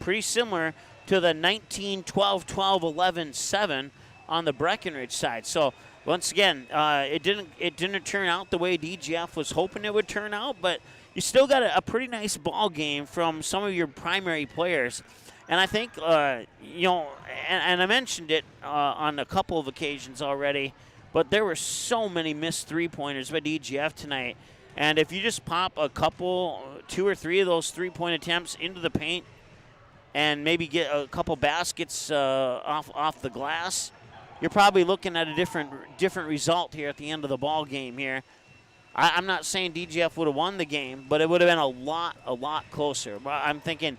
Pretty similar to the 19, 12, 12, 11, 7 on the Breckenridge side. So once again, it didn't turn out the way DGF was hoping it would turn out, but you still got a pretty nice ball game from some of your primary players. And I think, and I mentioned it on a couple of occasions already, but there were so many missed three-pointers by DGF tonight. And if you just pop a couple, 2 or 3 of those three-point attempts into the paint and maybe get a couple baskets off the glass, you're probably looking at a different result here at the end of the ball game here. I'm not saying DGF would have won the game, but it would have been a lot closer. I'm thinking,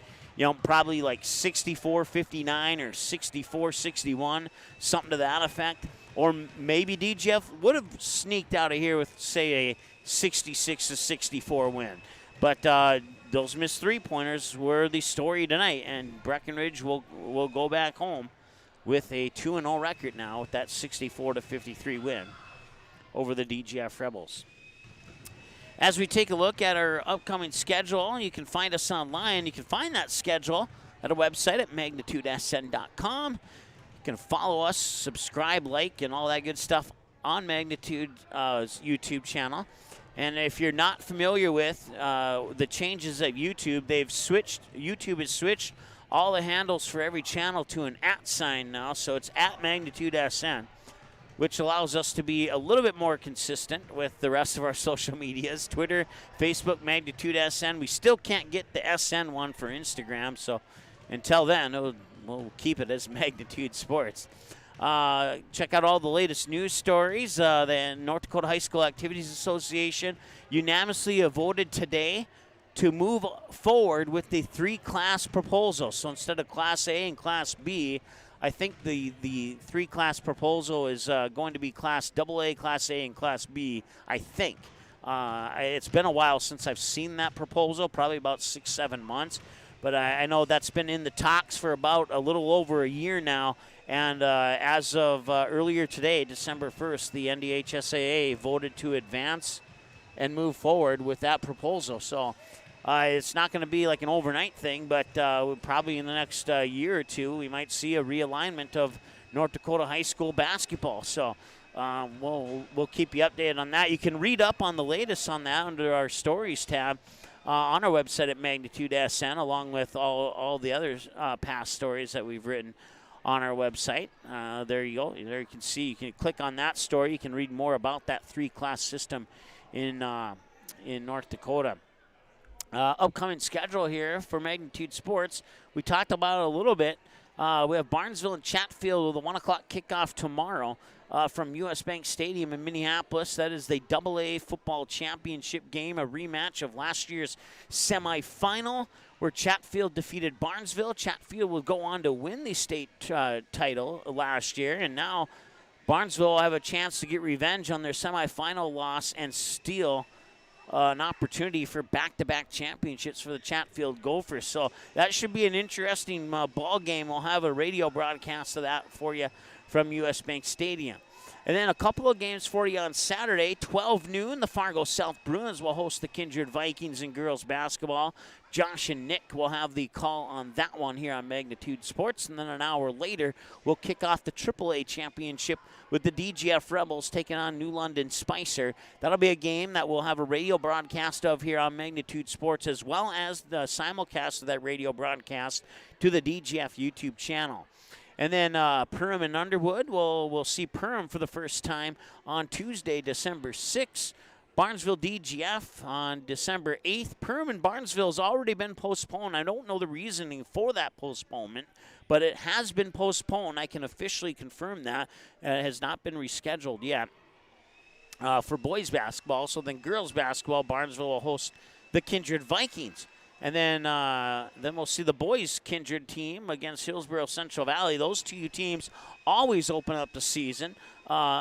probably like 64-59 or 64-61, something to that effect. Or maybe DGF would have sneaked out of here with, say, a 66-64 win. But those missed three-pointers were the story tonight, and Breckenridge will go back home with a 2-0 record now with that 64-53 win over the DGF Rebels. As we take a look at our upcoming schedule, you can find us online. You can find that schedule at our website at magnitudesn.com. You can follow us, subscribe, like, and all that good stuff on Magnitude's YouTube channel. And if you're not familiar with the changes at YouTube, YouTube has switched all the handles for every channel to an @ sign now, so it's at MagnitudeSN, which allows us to be a little bit more consistent with the rest of our social medias. Twitter, Facebook, MagnitudeSN. We still can't get the SN one for Instagram, so until then, we'll keep it as Magnitude Sports. Check out all the latest news stories. The North Dakota High School Activities Association unanimously voted today to move forward with the 3-class proposal. So instead of Class A and Class B, I think the 3-class proposal is going to be Class AA, Class A, and Class B, I think. It's been a while since I've seen that proposal, probably about 6-7 months. But I know that's been in the talks for about a little over a year now. And as of earlier today, December 1st, the NDHSAA voted to advance and move forward with that proposal. So it's not going to be like an overnight thing, but probably in the next year or two, we might see a realignment of North Dakota high school basketball. So we'll keep you updated on that. You can read up on the latest on that under our stories tab on our website at MagnitudeSN, along with all the other past stories that we've written on our website. There you go. There you can see. You can click on that story. You can read more about that 3-class system in North Dakota. Upcoming schedule here for Magnitude Sports. We talked about it a little bit. We have Barnesville and Chatfield with a 1 o'clock kickoff tomorrow from U.S. Bank Stadium in Minneapolis. That is the AA football championship game, a rematch of last year's semifinal where Chatfield defeated Barnesville. Chatfield will go on to win the state title last year, and now Barnesville will have a chance to get revenge on their semifinal loss and steal an opportunity for back-to-back championships for the Chatfield Gophers. So that should be an interesting ball game. We'll have a radio broadcast of that for you from U.S. Bank Stadium. And then a couple of games for you on Saturday, 12 noon. The Fargo South Bruins will host the Kindred Vikings in girls basketball. Josh and Nick will have the call on that one here on Magnitude Sports. And then an hour later, we'll kick off the AAA championship with the DGF Rebels taking on New London Spicer. That'll be a game that we'll have a radio broadcast of here on Magnitude Sports, as well as the simulcast of that radio broadcast to the DGF YouTube channel. And then Perham and Underwood, we'll see Perham for the first time on Tuesday, December 6th. Barnesville DGF on December 8th. Perham and Barnesville has already been postponed. I don't know the reasoning for that postponement, but it has been postponed. I can officially confirm that. It has not been rescheduled yet for boys basketball. So then girls basketball, Barnesville will host the Kindred Vikings. And then we'll see the boys' Kindred team against Hillsborough Central Valley. Those two teams always open up the season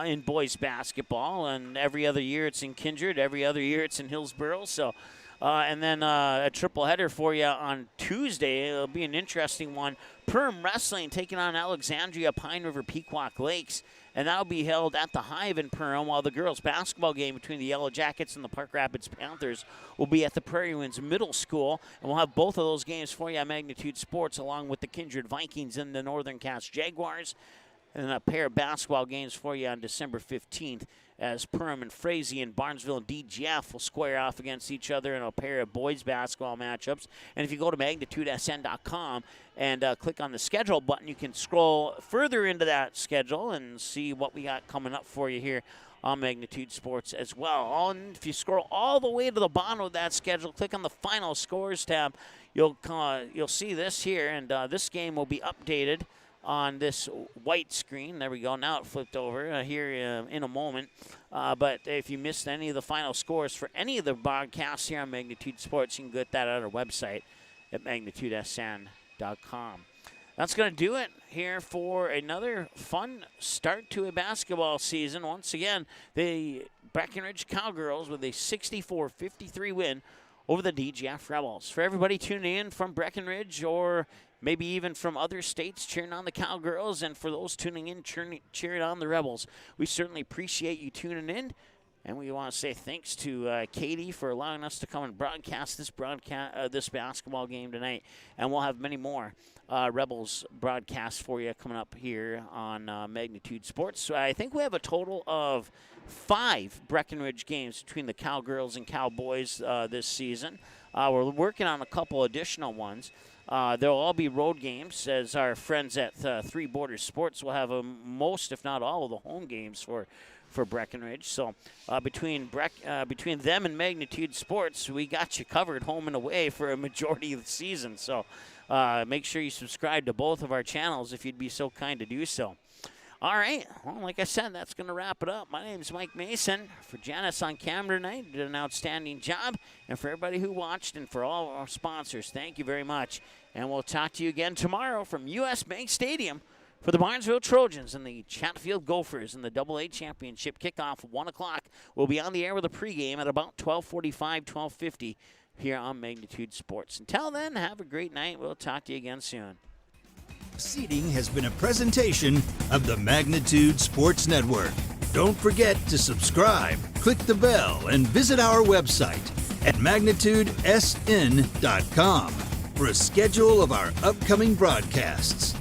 in boys basketball, and every other year it's in Kindred, every other year it's in Hillsborough. So, and then a triple header for you on Tuesday. It'll be an interesting one. Perham Wrestling taking on Alexandria Pine River Pequot Lakes, and that'll be held at the Hive in Perham, while the girls' basketball game between the Yellow Jackets and the Park Rapids Panthers will be at the Prairie Winds Middle School. And we'll have both of those games for you at Magnitude Sports, along with the Kindred Vikings and the Northern Cass Jaguars. And a pair of basketball games for you on December 15th, as Perham and Frazee and Barnesville and DGF will square off against each other in a pair of boys basketball matchups. And if you go to magnitudesn.com and click on the schedule button, you can scroll further into that schedule and see what we got coming up for you here on Magnitude Sports as well. And if you scroll all the way to the bottom of that schedule, click on the Final Scores tab, you'll see this here, and this game will be updated on this white screen. There we go. Now it flipped over here in a moment. But if you missed any of the final scores for any of the broadcasts here on Magnitude Sports, you can get that at our website at magnitudesn.com. That's going to do it here for another fun start to a basketball season. Once again, the Breckenridge Cowgirls with a 64-53 win over the DGF Rebels. For everybody tuning in from Breckenridge, or maybe even from other states cheering on the Cowgirls, and for those tuning in cheering on the Rebels, we certainly appreciate you tuning in. And we want to say thanks to Katie for allowing us to come and broadcast this basketball game tonight. And we'll have many more Rebels broadcasts for you coming up here on Magnitude Sports. So I think we have a total of 5 Breckenridge games between the Cowgirls and Cowboys this season. We're working on a couple additional ones. They'll all be road games, as our friends at Three Borders Sports will have most, if not all, of the home games for Breckenridge. So between them and Magnitude Sports, we got you covered home and away for a majority of the season. So make sure you subscribe to both of our channels if you'd be so kind to do so. All right, well, like I said, that's going to wrap it up. My name is Mike Mason. For Janice on camera tonight, did an outstanding job. And for everybody who watched, and for all of our sponsors, thank you very much. And we'll talk to you again tomorrow from U.S. Bank Stadium for the Barnesville Trojans and the Chatfield Gophers in the AA Championship kickoff at 1 o'clock. We'll be on the air with a pregame at about 12:45, 12:50 here on Magnitude Sports. Until then, have a great night. We'll talk to you again soon. Seating has been a presentation of the Magnitude Sports Network. Don't forget to subscribe, click the bell, and visit our website at magnitudesn.com for a schedule of our upcoming broadcasts.